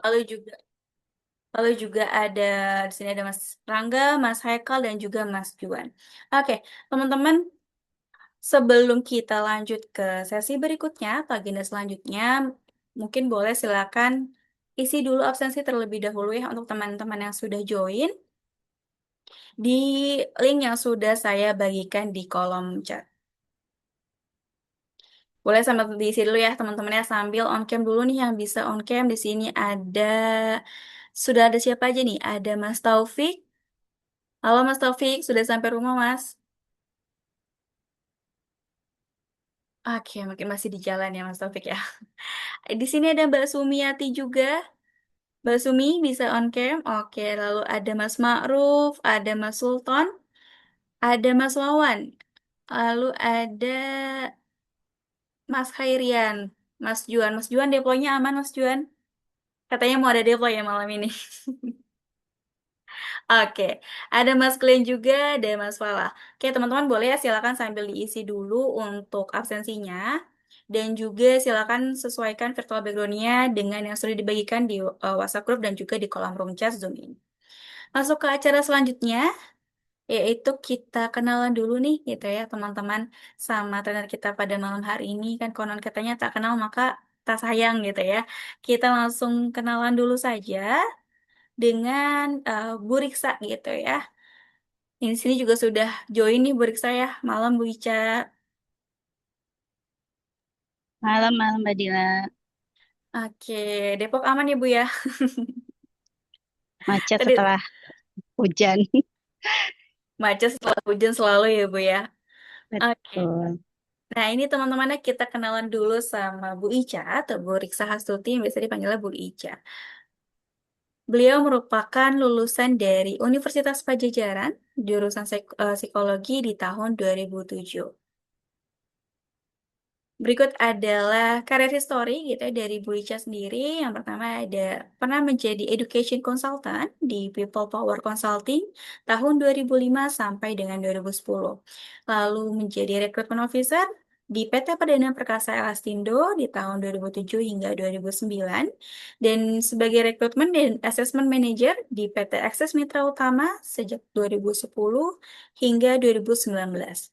Lalu juga lalu juga ada di sini ada Mas Rangga, Mas Haikal dan juga Mas Juan. Oke, teman-teman, sebelum kita lanjut ke sesi berikutnya atau agenda selanjutnya, mungkin boleh silakan isi dulu absensi terlebih dahulu ya untuk teman-teman yang sudah join di link yang sudah saya bagikan di kolom chat. Boleh sambil diisi dulu ya teman-temannya sambil on cam dulu nih yang bisa on cam di sini ada sudah ada siapa aja nih? Ada Mas Taufik. Halo Mas Taufik, sudah sampai rumah Mas? Oke, mungkin masih di jalan ya Mas Taufik ya. Di sini ada Mbak Sumiati juga. Mbak Sumi bisa on cam. Oke, lalu ada Mas Ma'ruf, ada Mas Sultan, ada Mas Wawan. Lalu ada Mas Khairian, Mas Juan. Mas Juan deploynya aman Mas Juan? Katanya mau ada deploy ya malam ini. Oke, ada Mas Glenn juga, ada Mas Fala. Oke, teman-teman boleh ya silakan sambil diisi dulu untuk absensinya. Dan juga silakan sesuaikan virtual background-nya dengan yang sudah dibagikan di WhatsApp group dan juga di kolom room chat Zoom ini. Masuk ke acara selanjutnya, yaitu kita kenalan dulu nih gitu ya teman-teman sama trainer kita pada malam hari ini kan konon katanya tak kenal maka tak sayang gitu ya. Kita langsung kenalan dulu saja dengan Bu Riksa gitu ya. Ini sini juga sudah join nih Bu Riksa ya. Malam Bu Ica. Malam, malam Mbak Dila. Oke, Depok aman ya Bu ya. Macet Tadi setelah hujan. macet setelah hujan selalu ya Bu ya. Oke. Betul. Nah ini teman-temannya kita kenalan dulu sama Bu Ica atau Bu Riksa Hastuti yang biasa dipanggilnya Bu Ica. Beliau merupakan lulusan dari Universitas Pajajaran, jurusan psikologi di tahun 2007. Berikut adalah karir history gitu ya dari Bu Ica sendiri. Yang pertama ada pernah menjadi education consultant di People Power Consulting tahun 2005 sampai dengan 2010. Lalu menjadi recruitment officer di PT Perdana Perkasa Elastindo di tahun 2007 hingga 2009 dan sebagai recruitment dan assessment manager di PT Access Mitra Utama sejak 2010 hingga 2019.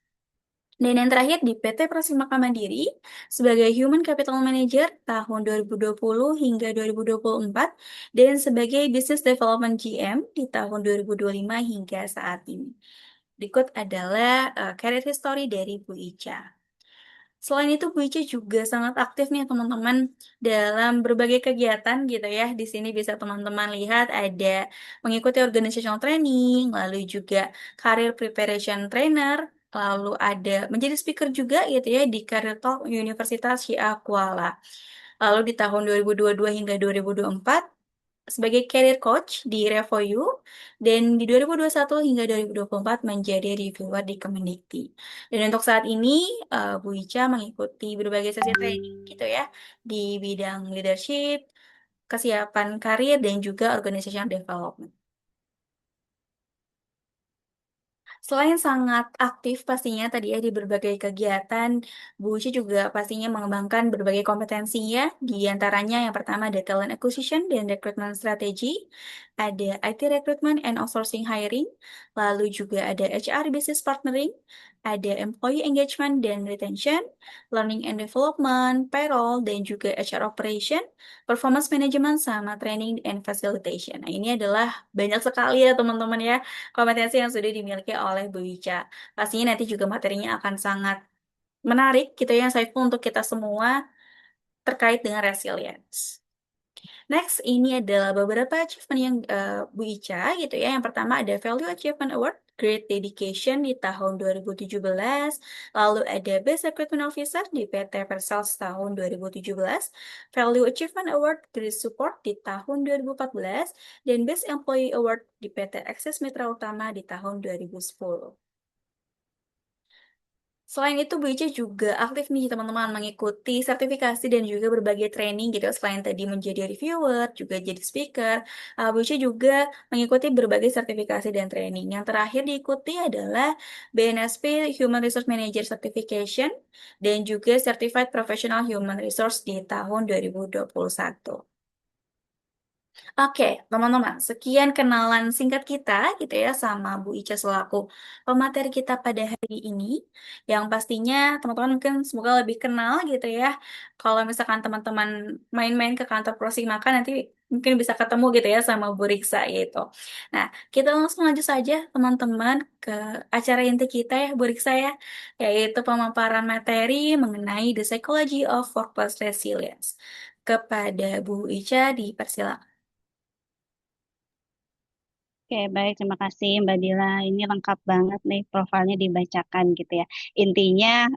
Dan yang terakhir di PT Prasimaka Mandiri sebagai Human Capital Manager tahun 2020 hingga 2024 dan sebagai Business Development GM di tahun 2025 hingga saat ini. Berikut adalah career history dari Bu Ica. Selain itu, Bu Ica juga sangat aktif nih teman-teman dalam berbagai kegiatan gitu ya. Di sini bisa teman-teman lihat ada mengikuti organizational training, lalu juga career preparation trainer, lalu ada menjadi speaker juga gitu ya di Career Talk Universitas Syia Kuala. Lalu di tahun 2022 hingga 2024 sebagai career coach di Revoyu dan di 2021 hingga 2024 menjadi reviewer di Kemendikti. Dan untuk saat ini Bu Ica mengikuti berbagai sesi training gitu ya di bidang leadership, kesiapan karir dan juga organizational development. Selain sangat aktif pastinya tadi ya di berbagai kegiatan, Bu Uci juga pastinya mengembangkan berbagai kompetensinya. Di antaranya yang pertama ada talent acquisition dan recruitment strategy, ada IT recruitment and outsourcing hiring, lalu juga ada HR business partnering, ada employee engagement dan retention, learning and development, payroll, dan juga HR operation, performance management, sama training and facilitation. Nah, ini adalah banyak sekali ya teman-teman ya kompetensi yang sudah dimiliki oleh Bu Ica. Pastinya nanti juga materinya akan sangat menarik gitu ya, insightful untuk kita semua terkait dengan resilience. Next, ini adalah beberapa achievement yang Bu Ica gitu ya. Yang pertama ada Value Achievement Award Great Dedication di tahun 2017, lalu ada Best Recruitment Officer di PT Persals tahun 2017, Value Achievement Award Great Support di tahun 2014, dan Best Employee Award di PT Access Mitra Utama di tahun 2010. Selain itu, Bu Ica juga aktif nih teman-teman mengikuti sertifikasi dan juga berbagai training gitu. Selain tadi menjadi reviewer, juga jadi speaker, Bu Ica juga mengikuti berbagai sertifikasi dan training. Yang terakhir diikuti adalah BNSP Human Resource Manager Certification dan juga Certified Professional Human Resource di tahun 2021. Oke, teman-teman, sekian kenalan singkat kita gitu ya sama Bu Ica selaku pemateri kita pada hari ini. Yang pastinya teman-teman mungkin semoga lebih kenal gitu ya. Kalau misalkan teman-teman main-main ke kantor Prosimaka nanti mungkin bisa ketemu gitu ya sama Bu Riksa gitu. Nah, kita langsung lanjut saja teman-teman ke acara inti kita ya Bu Riksa ya, yaitu pemaparan materi mengenai The Psychology of Workplace Resilience. Kepada Bu Ica dipersilakan. Oke, baik. Terima kasih Mbak Dila. Ini lengkap banget nih profilnya dibacakan gitu ya. Intinya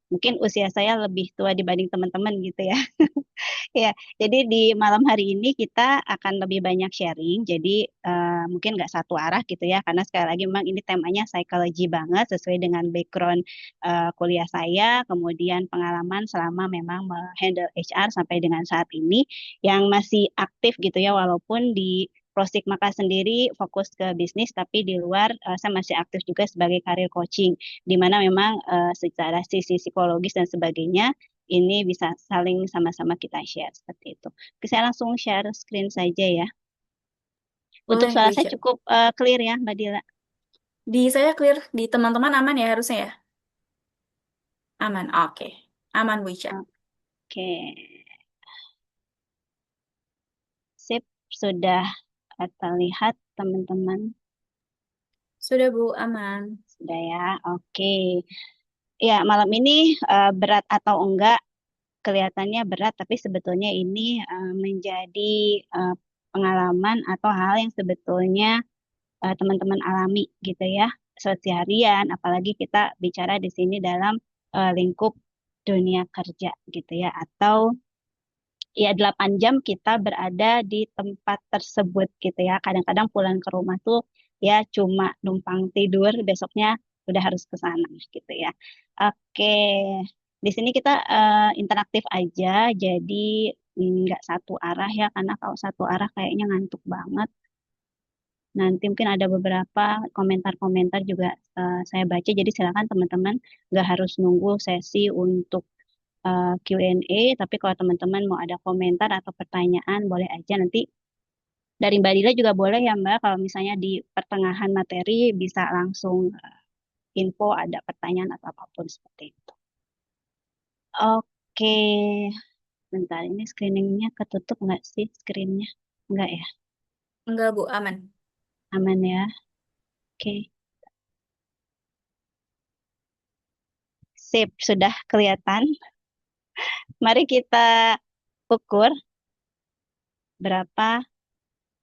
mungkin usia saya lebih tua dibanding teman-teman gitu ya. Ya, jadi di malam hari ini kita akan lebih banyak sharing. Jadi mungkin nggak satu arah gitu ya, karena sekali lagi memang ini temanya psikologi banget sesuai dengan background kuliah saya, kemudian pengalaman selama memang handle HR sampai dengan saat ini yang masih aktif gitu ya, walaupun di Prosik Maka sendiri fokus ke bisnis, tapi di luar saya masih aktif juga sebagai karir coaching, di mana memang secara sisi psikologis dan sebagainya ini bisa saling sama-sama kita share seperti itu. Oke, saya langsung share screen saja ya. Untuk Boleh, Bu suara saya Ica. cukup clear ya, Mbak Dila. Di saya clear, di teman-teman aman ya harusnya ya? Aman, oke. Aman, Bu Ica. Oke, sip, sudah terlihat teman-teman. Sudah, Bu, aman. Sudah ya, oke. Ya, malam ini berat atau enggak, kelihatannya berat, tapi sebetulnya ini menjadi eh, pengalaman atau hal yang sebetulnya teman-teman alami gitu ya seharian, apalagi kita bicara di sini dalam lingkup dunia kerja gitu ya, atau ya 8 jam kita berada di tempat tersebut gitu ya. Kadang-kadang pulang ke rumah tuh ya cuma numpang tidur, besoknya udah harus ke sana gitu ya. Oke, di sini kita interaktif aja, jadi nggak satu arah ya, karena kalau satu arah kayaknya ngantuk banget. Nanti mungkin ada beberapa komentar-komentar juga saya baca, jadi silakan teman-teman nggak harus nunggu sesi untuk Q&A, tapi kalau teman-teman mau ada komentar atau pertanyaan, boleh aja nanti dari Mbak Dila juga boleh ya Mbak, kalau misalnya di pertengahan materi bisa langsung info ada pertanyaan atau apapun seperti itu. Oke, bentar ini screeningnya ketutup nggak sih screennya? Nggak ya, Enggak, Bu, aman. aman ya. Oke, sip, sudah kelihatan. Mari kita ukur berapa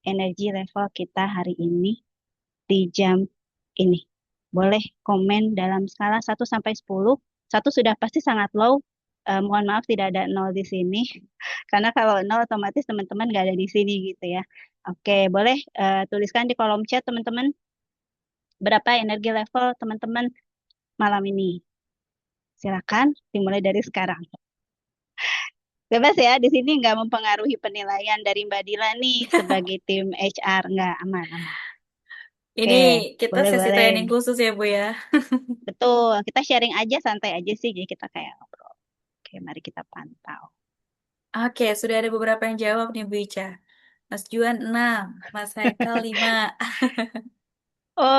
energi level kita hari ini di jam ini. Boleh komen dalam skala 1 sampai 10. Satu sudah pasti sangat low. Mohon maaf tidak ada nol di sini. Karena kalau nol otomatis teman-teman nggak ada di sini gitu ya. Oke, boleh tuliskan di kolom chat teman-teman berapa energi level teman-teman malam ini. Silakan dimulai dari sekarang. Bebas ya, di sini nggak mempengaruhi penilaian dari Mbak Dila nih sebagai tim HR. Nggak, aman, aman. Ini Oke, kita sesi boleh-boleh. training khusus ya, Bu ya. Betul, kita sharing aja, santai aja sih. Jadi kita kayak ngobrol. Oke, mari kita pantau. Oke, sudah ada beberapa yang jawab nih, Bu Ica. Mas Juan 6, Mas Haikal 5.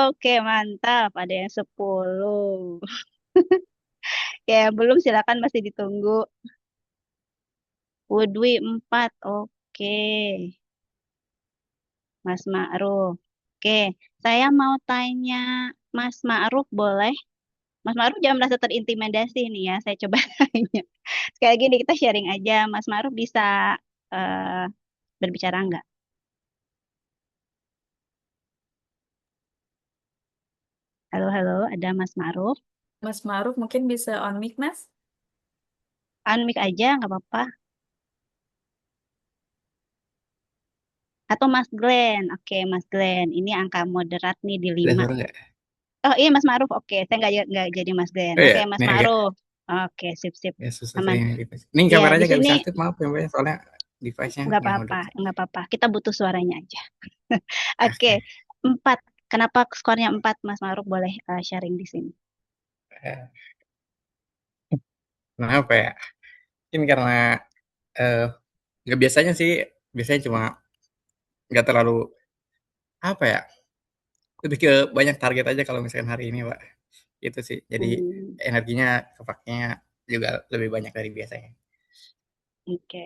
Oke, mantap. Ada yang 10. Ya, yang belum silakan masih ditunggu. Woodwi 4. Oke, Mas Ma'ruf. Oke, saya mau tanya Mas Ma'ruf boleh? Mas Ma'ruf jangan merasa terintimidasi nih ya. Saya coba tanya. Sekali lagi nih, kita sharing aja. Mas Ma'ruf bisa eh, berbicara nggak? Halo, halo, ada Mas Ma'ruf. Mas Maruf mungkin bisa on mic, Mas? Unmik aja, nggak apa-apa. Atau Mas Glenn. Oke, Mas Glenn. Ini angka moderat nih di Ada 5. suara nggak? Oh iya Mas Ma'ruf. Oke, saya nggak jadi Mas Glenn. Oh Oke, ya, Mas ini agak Ma'ruf. Oke, sip sip. ya susah saya Aman. device. Ini Ya, di kameranya nggak sini bisa aktif, maaf ya Mbak ya, soalnya device-nya nggak yang apa-apa, udah. nggak apa-apa. Kita butuh suaranya aja. Oke, Oke. 4. Kenapa skornya 4, Mas Ma'ruf boleh sharing di sini? Eh, Kenapa ya? Mungkin karena eh, nggak biasanya sih, biasanya cuma nggak terlalu apa ya, lebih ke banyak target aja kalau misalkan hari ini, Pak. Itu sih. Jadi Hmm, energinya kepakainya juga lebih banyak dari biasanya. oke.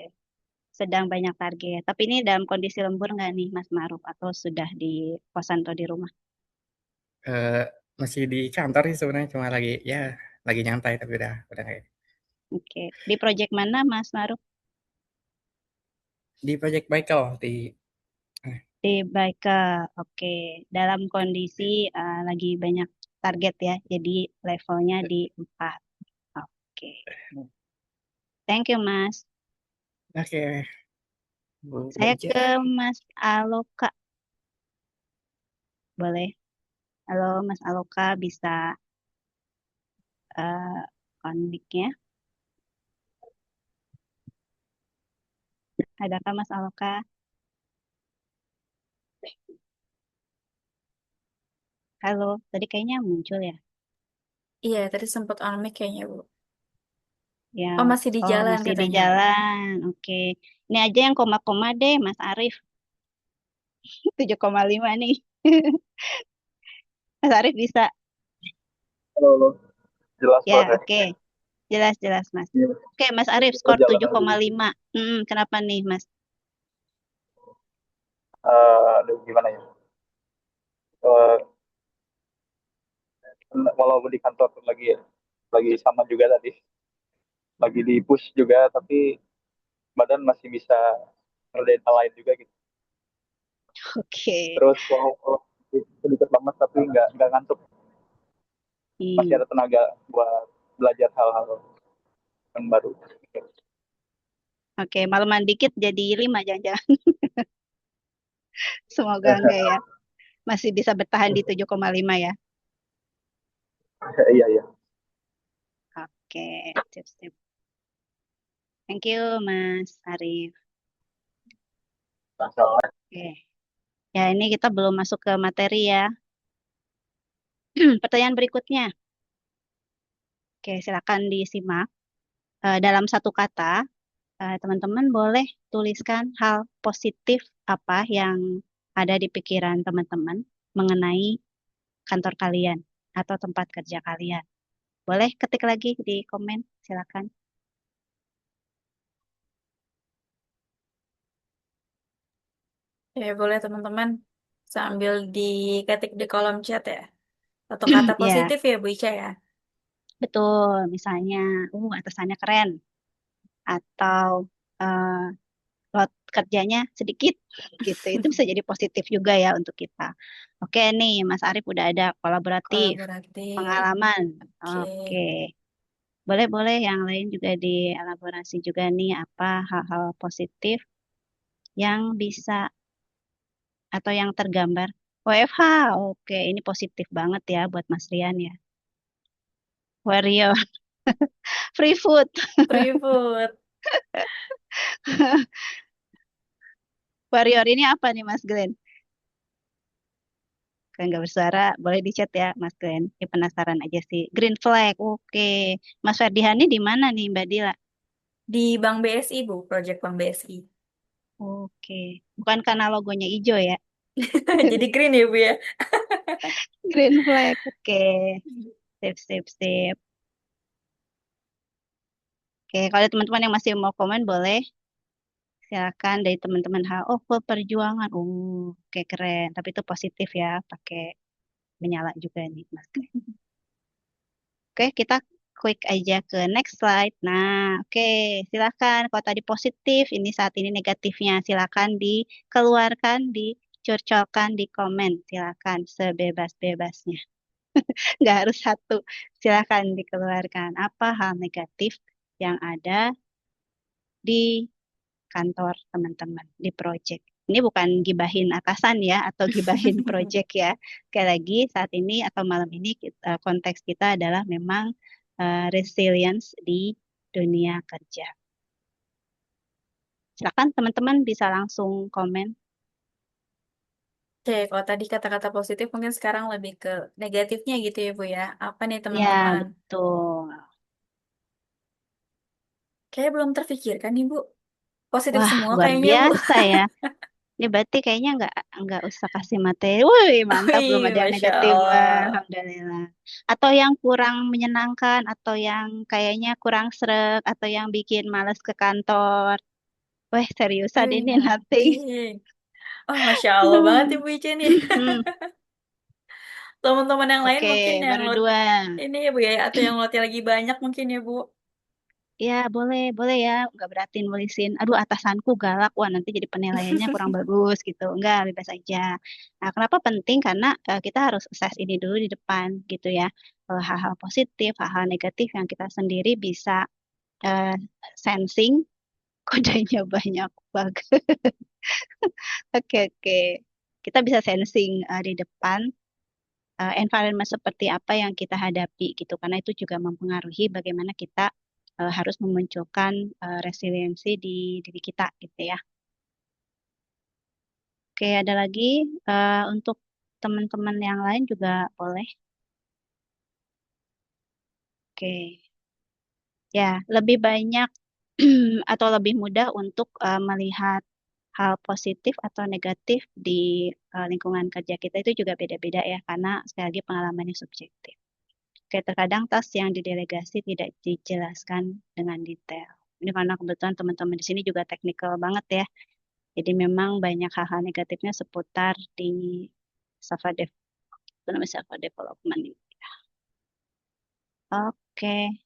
Sedang banyak target. Tapi ini dalam kondisi lembur nggak nih, Mas Maruf? Atau sudah di kosan atau di rumah? Eh, Masih di kantor sih sebenarnya, cuma lagi nyantai tapi udah kayak Oke. Di proyek mana, Mas Maruf? di Project Baikal eh, Di Baika. Oke. Dalam kondisi lagi banyak target ya. Jadi levelnya di 4. Oke. Thank you, Mas. oke Bu Saya Ica. ke Mas Aloka. Boleh? Halo, Mas Aloka. Bisa on mic-nya? Adakah Mas Aloka? Halo. Tadi kayaknya muncul ya. Iya, tadi sempat on mic kayaknya, Bu. Ya, Oh, masih di oh jalan masih di katanya. jalan. Oke. Ini aja yang koma-koma deh, Mas Arif. 7,5 nih. Mas Arif bisa. Halo, halo. Jelas Ya, suaranya. oke. Jelas-jelas, Mas. Iya, Oke, Mas Arif skor perjalanan dulu. 7,5. Kenapa nih, Mas? Aduh, gimana ya? Eh, Walau di kantor lagi sama juga tadi, lagi di push juga, tapi badan masih bisa ngerjain hal lain juga gitu. Oke. Terus kalau sedikit lemas tapi nggak ngantuk, masih Hmm. ada tenaga buat belajar hal-hal yang baru. Oke, malaman dikit jadi 5 jangan-jangan. Semoga enggak ya. Masih bisa bertahan di 7,5 ya. Iya, iya. Oke, sip-sip. Thank you, Mas Arif. Oke. Ya, ini kita belum masuk ke materi ya. Pertanyaan berikutnya. Oke, silakan disimak. Dalam satu kata, teman-teman boleh tuliskan hal positif apa yang ada di pikiran teman-teman mengenai kantor kalian atau tempat kerja kalian. Boleh ketik lagi di komen, silakan. Ya, boleh teman-teman. Sambil diketik di kolom chat ya. Satu kata Ya, positif ya, Bu Ica ya. betul. Misalnya, atasannya keren atau eh, load kerjanya sedikit gitu. Itu bisa jadi positif juga ya untuk kita. Oke nih, Mas Arief udah ada kolaboratif, Kolaboratif. pengalaman. Oke. Oke. Boleh-boleh yang lain juga dielaborasi juga nih apa hal-hal positif yang bisa atau yang tergambar. WFH, oke, ini positif banget ya buat Mas Rian ya. Warrior, free food. Free food. Warrior ini apa nih Mas Glenn? Kan nggak bersuara, boleh di chat ya Mas Glenn. Ini penasaran aja sih. Green flag, oke. Mas Ferdiani di mana nih Mbak Dila? Di Bank BSI, Bu. Project Bank BSI. Oke, bukan karena logonya hijau ya. Jadi green ya, Bu ya. Green flag, oke. Sip, sip, sip. Oke, kalau ada teman-teman yang masih mau komen boleh. Silakan dari teman-teman oh perjuangan. Oke keren. Tapi itu positif ya, pakai menyala juga nih, Mas. Oke, kita quick aja ke next slide. Nah, oke, silakan. Kalau tadi positif, ini saat ini negatifnya. Silakan dikeluarkan, dicurcolkan di komen. Silakan sebebas-bebasnya. Nggak harus satu. Silakan dikeluarkan. Apa hal negatif yang ada di kantor teman-teman di project. Ini bukan gibahin atasan ya atau gibahin project ya. Sekali lagi saat ini atau malam ini konteks kita adalah memang resilience di dunia kerja. Silakan teman-teman bisa langsung komen. Oke, kalau tadi kata-kata positif mungkin sekarang lebih ke negatifnya gitu ya, Bu ya. Apa nih Ya, teman-teman? betul. Kayaknya belum terfikirkan nih, Bu. Positif Wah, semua luar kayaknya, Bu. biasa ya. Ini berarti kayaknya nggak usah kasih materi. Wih, mantap, belum Wih, ada yang Masya negatif. Wah, Allah. alhamdulillah. Atau yang kurang menyenangkan, atau yang kayaknya kurang sreg, atau yang bikin males ke kantor. Wah, seriusan Wih, ini nothing. nothing. Oh, Masya Allah banget Ibu Ica nih. Hmm, Teman-teman yang lain oke, mungkin yang baru lot dua. ini ya Bu ya, atau yang lotnya lagi banyak mungkin ya Bu. Ya, boleh, boleh ya. Nggak berarti nulisin, aduh atasanku galak, wah nanti jadi penilaiannya kurang bagus gitu. Enggak, bebas aja. Nah, kenapa penting? Karena kita harus assess ini dulu di depan gitu ya. Hal-hal positif, hal-hal negatif yang kita sendiri bisa eh, sensing, kodenya banyak banget. Oke, oke. Kita bisa sensing di depan environment seperti apa yang kita hadapi gitu. Karena itu juga mempengaruhi bagaimana kita harus memunculkan resiliensi di diri kita gitu ya. Oke, ada lagi untuk teman-teman yang lain juga boleh. Oke, ya lebih banyak atau lebih mudah untuk melihat hal positif atau negatif di lingkungan kerja kita itu juga beda-beda ya, karena sekali lagi pengalamannya subjektif. Oke, terkadang tas yang didelegasi tidak dijelaskan dengan detail. Ini karena kebetulan teman-teman di sini juga teknikal banget ya. Jadi memang banyak hal-hal negatifnya seputar di software dev, itu namanya software development. Oke,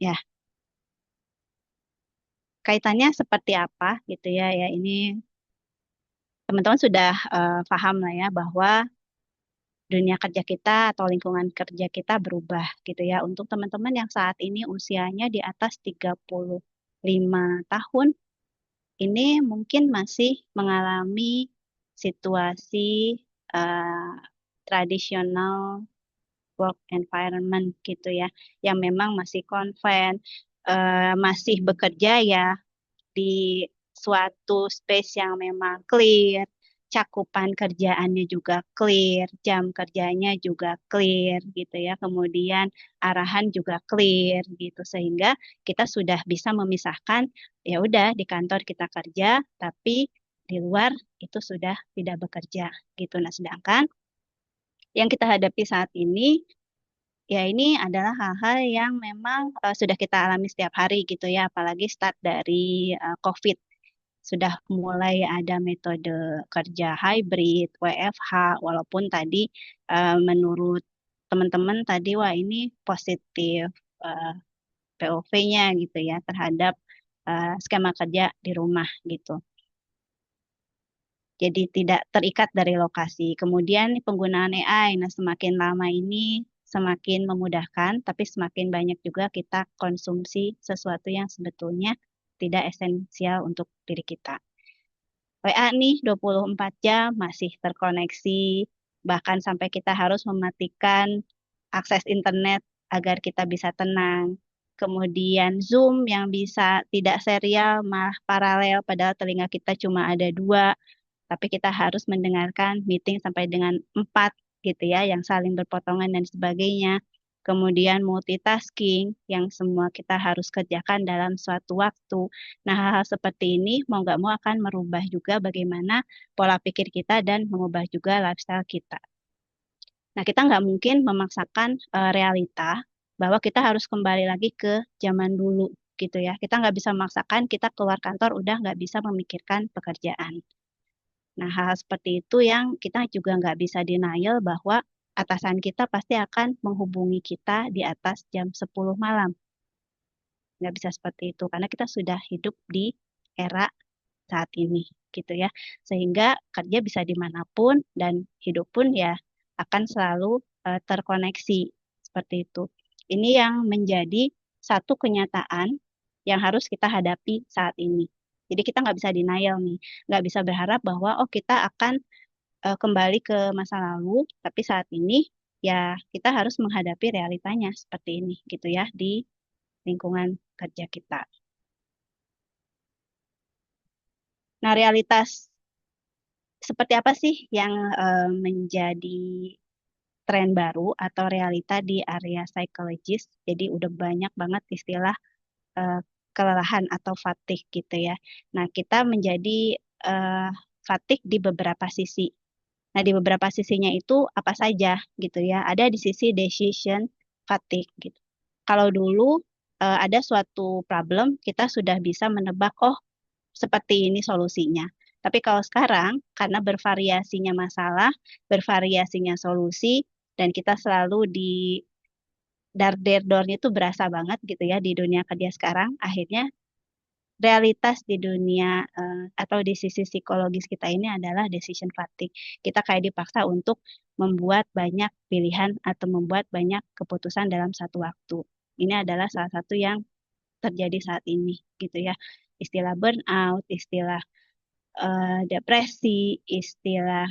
ya kaitannya seperti apa gitu ya? Ya ini teman-teman sudah paham lah ya bahwa dunia kerja kita atau lingkungan kerja kita berubah gitu ya. Untuk teman-teman yang saat ini usianya di atas 35 tahun, ini mungkin masih mengalami situasi eh, tradisional work environment gitu ya, yang memang masih konven, masih bekerja ya di suatu space yang memang clear, cakupan kerjaannya juga clear, jam kerjanya juga clear gitu ya. Kemudian arahan juga clear gitu sehingga kita sudah bisa memisahkan ya udah di kantor kita kerja tapi di luar itu sudah tidak bekerja gitu. Nah, sedangkan yang kita hadapi saat ini ya ini adalah hal-hal yang memang sudah kita alami setiap hari gitu ya, apalagi start dari COVID sudah mulai ada metode kerja hybrid, WFH, walaupun tadi menurut teman-teman tadi wah ini positif eh, POV-nya gitu ya terhadap skema kerja di rumah gitu. Jadi tidak terikat dari lokasi. Kemudian penggunaan AI, nah semakin lama ini semakin memudahkan, tapi semakin banyak juga kita konsumsi sesuatu yang sebetulnya tidak esensial untuk diri kita. WA nih 24 jam masih terkoneksi, bahkan sampai kita harus mematikan akses internet agar kita bisa tenang. Kemudian Zoom yang bisa tidak serial, malah paralel, padahal telinga kita cuma ada dua, tapi kita harus mendengarkan meeting sampai dengan 4 gitu ya, yang saling berpotongan dan sebagainya. Kemudian multitasking yang semua kita harus kerjakan dalam suatu waktu. Nah, hal-hal seperti ini mau nggak mau akan merubah juga bagaimana pola pikir kita dan mengubah juga lifestyle kita. Nah, kita nggak mungkin memaksakan realita bahwa kita harus kembali lagi ke zaman dulu gitu ya. Kita nggak bisa memaksakan kita keluar kantor udah nggak bisa memikirkan pekerjaan. Nah, hal-hal seperti itu yang kita juga nggak bisa denial bahwa atasan kita pasti akan menghubungi kita di atas jam 10 malam. Nggak bisa seperti itu, karena kita sudah hidup di era saat ini, gitu ya. Sehingga kerja bisa dimanapun dan hidup pun ya akan selalu terkoneksi, seperti itu. Ini yang menjadi satu kenyataan yang harus kita hadapi saat ini. Jadi kita nggak bisa denial nih, nggak bisa berharap bahwa oh kita akan kembali ke masa lalu, tapi saat ini ya kita harus menghadapi realitanya seperti ini gitu ya di lingkungan kerja kita. Nah, realitas seperti apa sih yang menjadi tren baru atau realita di area psikologis? Jadi udah banyak banget istilah eh, kelelahan atau fatigue gitu ya. Nah, kita menjadi fatigue di beberapa sisi. Nah, di beberapa sisinya itu apa saja gitu ya. Ada di sisi decision fatigue gitu. Kalau dulu ada suatu problem, kita sudah bisa menebak, oh seperti ini solusinya. Tapi kalau sekarang, karena bervariasinya masalah, bervariasinya solusi, dan kita selalu di dar-der-dornya itu berasa banget gitu ya di dunia kerja sekarang, akhirnya realitas di dunia atau di sisi psikologis kita ini adalah decision fatigue. Kita kayak dipaksa untuk membuat banyak pilihan atau membuat banyak keputusan dalam satu waktu. Ini adalah salah satu yang terjadi saat ini gitu ya. Istilah burnout, istilah depresi, istilah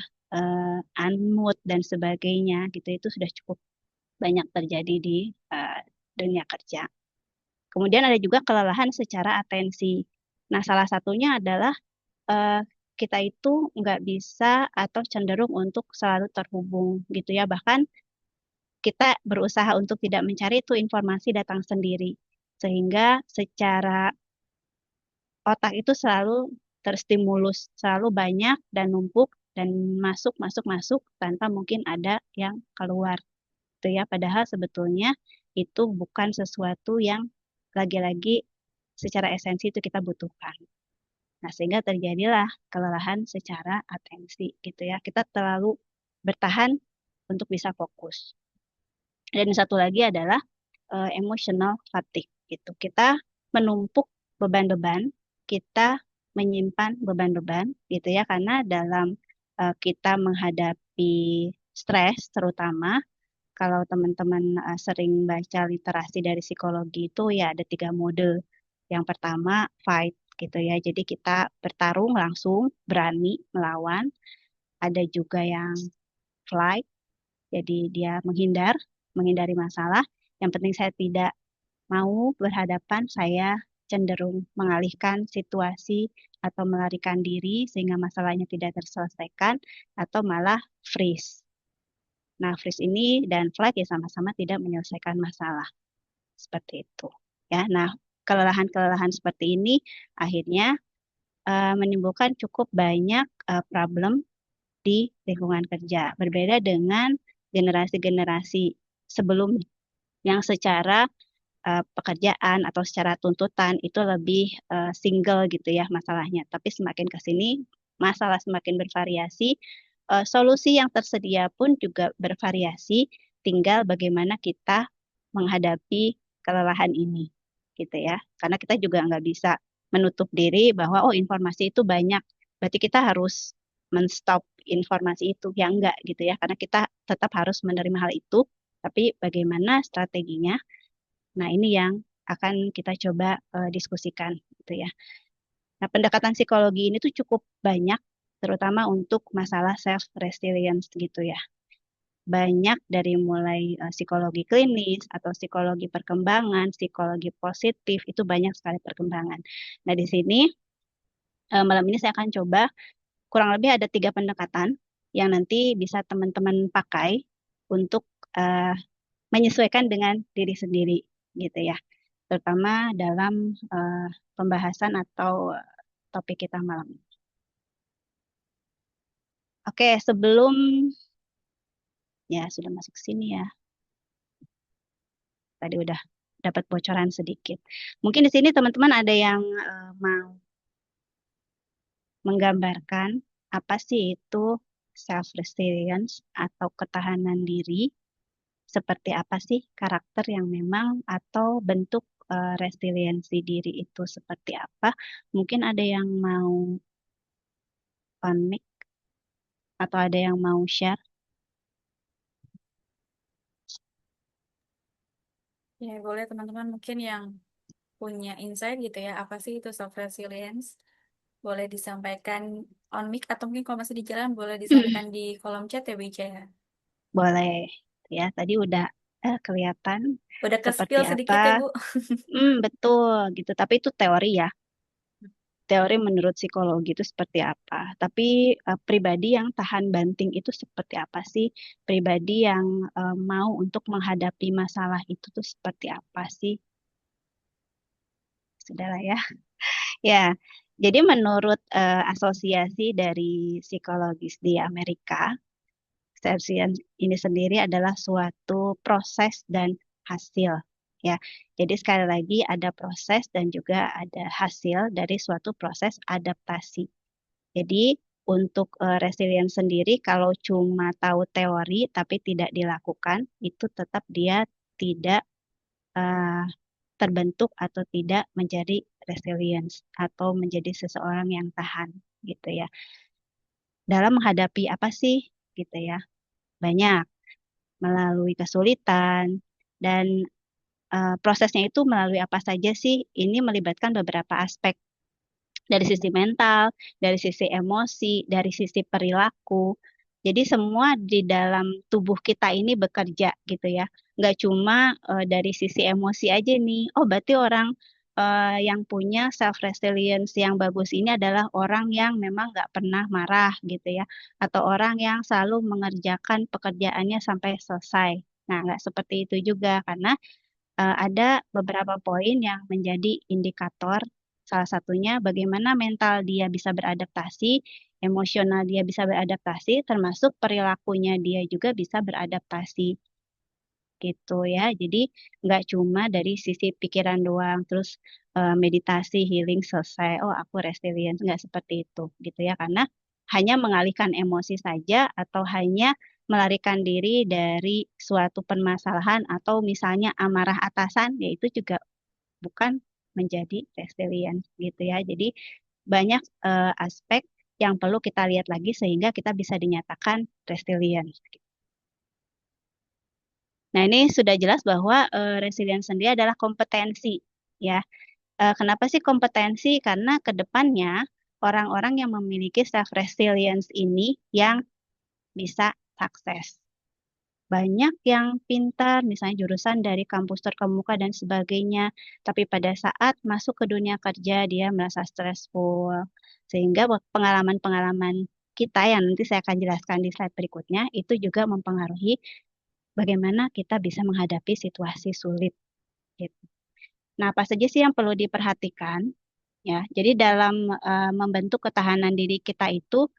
unmood dan sebagainya gitu itu sudah cukup banyak terjadi di dunia kerja. Kemudian ada juga kelelahan secara atensi. Nah, salah satunya adalah eh, kita itu nggak bisa atau cenderung untuk selalu terhubung gitu ya. Bahkan kita berusaha untuk tidak mencari itu informasi datang sendiri. Sehingga secara otak itu selalu terstimulus, selalu banyak dan numpuk dan masuk, masuk, masuk tanpa mungkin ada yang keluar. Gitu ya. Padahal sebetulnya itu bukan sesuatu yang lagi-lagi secara esensi itu kita butuhkan. Nah, sehingga terjadilah kelelahan secara atensi gitu ya. Kita terlalu bertahan untuk bisa fokus. Dan satu lagi adalah emotional fatigue gitu. Kita menumpuk beban-beban, kita menyimpan beban-beban gitu ya karena dalam kita menghadapi stres terutama kalau teman-teman sering baca literasi dari psikologi itu ya ada 3 mode. Yang pertama fight gitu ya. Jadi kita bertarung langsung, berani melawan. Ada juga yang flight, jadi dia menghindar, menghindari masalah. Yang penting saya tidak mau berhadapan, saya cenderung mengalihkan situasi atau melarikan diri sehingga masalahnya tidak terselesaikan atau malah freeze. Nah, freeze ini dan flight ya sama-sama tidak menyelesaikan masalah. Seperti itu. Ya, nah kelelahan-kelelahan seperti ini akhirnya menimbulkan cukup banyak problem di lingkungan kerja. Berbeda dengan generasi-generasi sebelumnya yang secara pekerjaan atau secara tuntutan itu lebih single gitu ya masalahnya. Tapi semakin ke sini masalah semakin bervariasi, solusi yang tersedia pun juga bervariasi, tinggal bagaimana kita menghadapi kelelahan ini gitu ya. Karena kita juga nggak bisa menutup diri bahwa oh informasi itu banyak, berarti kita harus menstop informasi itu ya enggak gitu ya. Karena kita tetap harus menerima hal itu, tapi bagaimana strateginya? Nah, ini yang akan kita coba diskusikan gitu ya. Nah, pendekatan psikologi ini tuh cukup banyak terutama untuk masalah self resilience gitu ya. Banyak dari mulai psikologi klinis atau psikologi perkembangan, psikologi positif itu banyak sekali perkembangan. Nah, di sini malam ini saya akan coba kurang lebih ada 3 pendekatan yang nanti bisa teman-teman pakai untuk eh, menyesuaikan dengan diri sendiri gitu ya. Terutama dalam pembahasan atau topik kita malam ini. Oke, sebelum ya sudah masuk sini ya. Tadi udah dapat bocoran sedikit. Mungkin di sini teman-teman ada yang mau menggambarkan apa sih itu self resilience atau ketahanan diri, seperti apa sih karakter yang memang atau bentuk resiliensi diri itu seperti apa? Mungkin ada yang mau on mic atau ada yang mau share? Ya, boleh teman-teman mungkin yang punya insight gitu ya, apa sih itu self resilience? Boleh disampaikan on mic atau mungkin kalau masih di jalan boleh disampaikan di kolom chat ya Wijaya. Boleh ya. Tadi udah kelihatan Udah ke seperti spill apa. sedikit ya Bu. Betul gitu. Tapi itu teori ya. Teori menurut psikologi itu seperti apa. Tapi pribadi yang tahan banting itu seperti apa sih? Pribadi yang mau untuk menghadapi masalah itu tuh seperti apa sih? sudahlah ya. Ya, jadi menurut asosiasi dari psikologis di Amerika, persepsian ini sendiri adalah suatu proses dan hasil. Ya, jadi sekali lagi ada proses dan juga ada hasil dari suatu proses adaptasi. Jadi untuk resilience sendiri kalau cuma tahu teori tapi tidak dilakukan, itu tetap dia tidak eh, terbentuk atau tidak menjadi resilience atau menjadi seseorang yang tahan gitu ya. Dalam menghadapi apa sih gitu ya? Banyak melalui kesulitan dan prosesnya itu melalui apa saja sih? Ini melibatkan beberapa aspek dari sisi mental, dari sisi emosi, dari sisi perilaku. Jadi semua di dalam tubuh kita ini bekerja gitu ya. Nggak cuma dari sisi emosi aja nih. Oh, berarti orang yang punya self resilience yang bagus ini adalah orang yang memang nggak pernah marah gitu ya. Atau orang yang selalu mengerjakan pekerjaannya sampai selesai. Nah, nggak seperti itu juga karena ada beberapa poin yang menjadi indikator. Salah satunya bagaimana mental dia bisa beradaptasi, emosional dia bisa beradaptasi, termasuk perilakunya dia juga bisa beradaptasi gitu ya. Jadi nggak cuma dari sisi pikiran doang, terus meditasi, healing selesai, oh aku resilience, nggak seperti itu gitu ya. Karena hanya mengalihkan emosi saja atau hanya melarikan diri dari suatu permasalahan atau misalnya amarah atasan, ya itu juga bukan menjadi resilience gitu ya. Jadi banyak aspek yang perlu kita lihat lagi sehingga kita bisa dinyatakan resilient. Nah, ini sudah jelas bahwa resilience sendiri adalah kompetensi, ya. Kenapa sih kompetensi? Karena ke depannya orang-orang yang memiliki self resilience ini yang bisa sukses. Banyak yang pintar, misalnya jurusan dari kampus terkemuka dan sebagainya, tapi pada saat masuk ke dunia kerja dia merasa stressful, sehingga pengalaman-pengalaman kita yang nanti saya akan jelaskan di slide berikutnya itu juga mempengaruhi bagaimana kita bisa menghadapi situasi sulit gitu. Nah, apa saja sih yang perlu diperhatikan? Ya, jadi dalam membentuk ketahanan diri kita itu,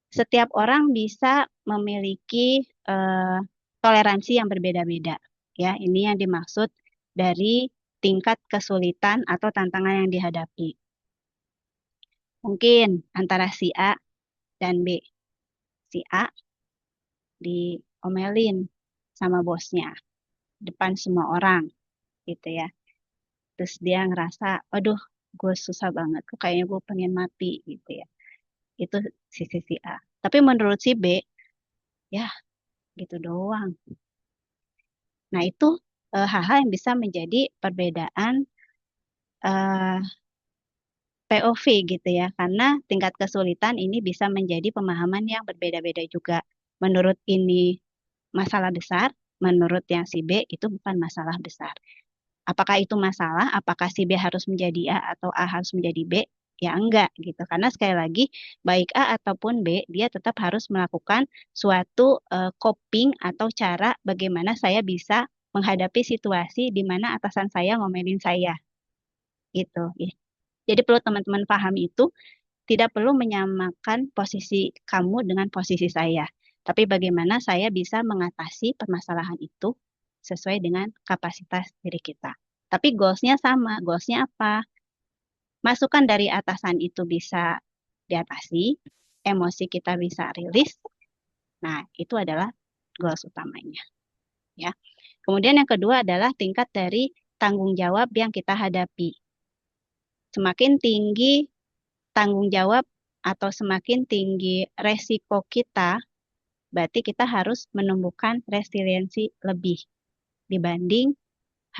setiap orang bisa memiliki toleransi yang berbeda-beda. Ya, ini yang dimaksud dari tingkat kesulitan atau tantangan yang dihadapi. Mungkin antara si A dan B. Si A diomelin sama bosnya depan semua orang gitu ya. Terus dia ngerasa, aduh, gue susah banget, kok kayaknya gue pengen mati gitu ya. Itu sisi A. Tapi menurut si B, ya gitu doang. Nah itu hal-hal yang bisa menjadi perbedaan eh, POV gitu ya. Karena tingkat kesulitan ini bisa menjadi pemahaman yang berbeda-beda juga. Menurut ini masalah besar, menurut yang si B itu bukan masalah besar. Apakah itu masalah? Apakah si B harus menjadi A atau A harus menjadi B? Ya enggak gitu. Karena sekali lagi baik A ataupun B dia tetap harus melakukan suatu coping atau cara bagaimana saya bisa menghadapi situasi di mana atasan saya ngomelin saya gitu. Ya. Jadi perlu teman-teman pahami itu tidak perlu menyamakan posisi kamu dengan posisi saya. Tapi bagaimana saya bisa mengatasi permasalahan itu sesuai dengan kapasitas diri kita. Tapi goals-nya sama. Goals-nya apa? Masukan dari atasan itu bisa diatasi, emosi kita bisa rilis. Nah, itu adalah goals utamanya. Ya. Kemudian yang kedua adalah tingkat dari tanggung jawab yang kita hadapi. Semakin tinggi tanggung jawab atau semakin tinggi resiko kita, berarti kita harus menumbuhkan resiliensi lebih dibanding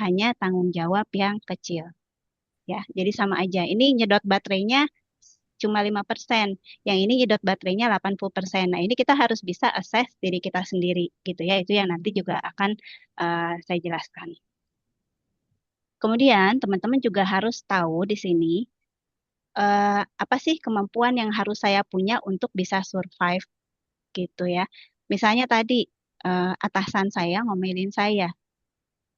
hanya tanggung jawab yang kecil. Ya, jadi sama aja. Ini nyedot baterainya cuma 5%, yang ini nyedot baterainya 80%. Nah, ini kita harus bisa assess diri kita sendiri gitu ya. Itu yang nanti juga akan saya jelaskan. Kemudian, teman-teman juga harus tahu di sini apa sih kemampuan yang harus saya punya untuk bisa survive gitu ya. Misalnya tadi atasan saya ngomelin saya.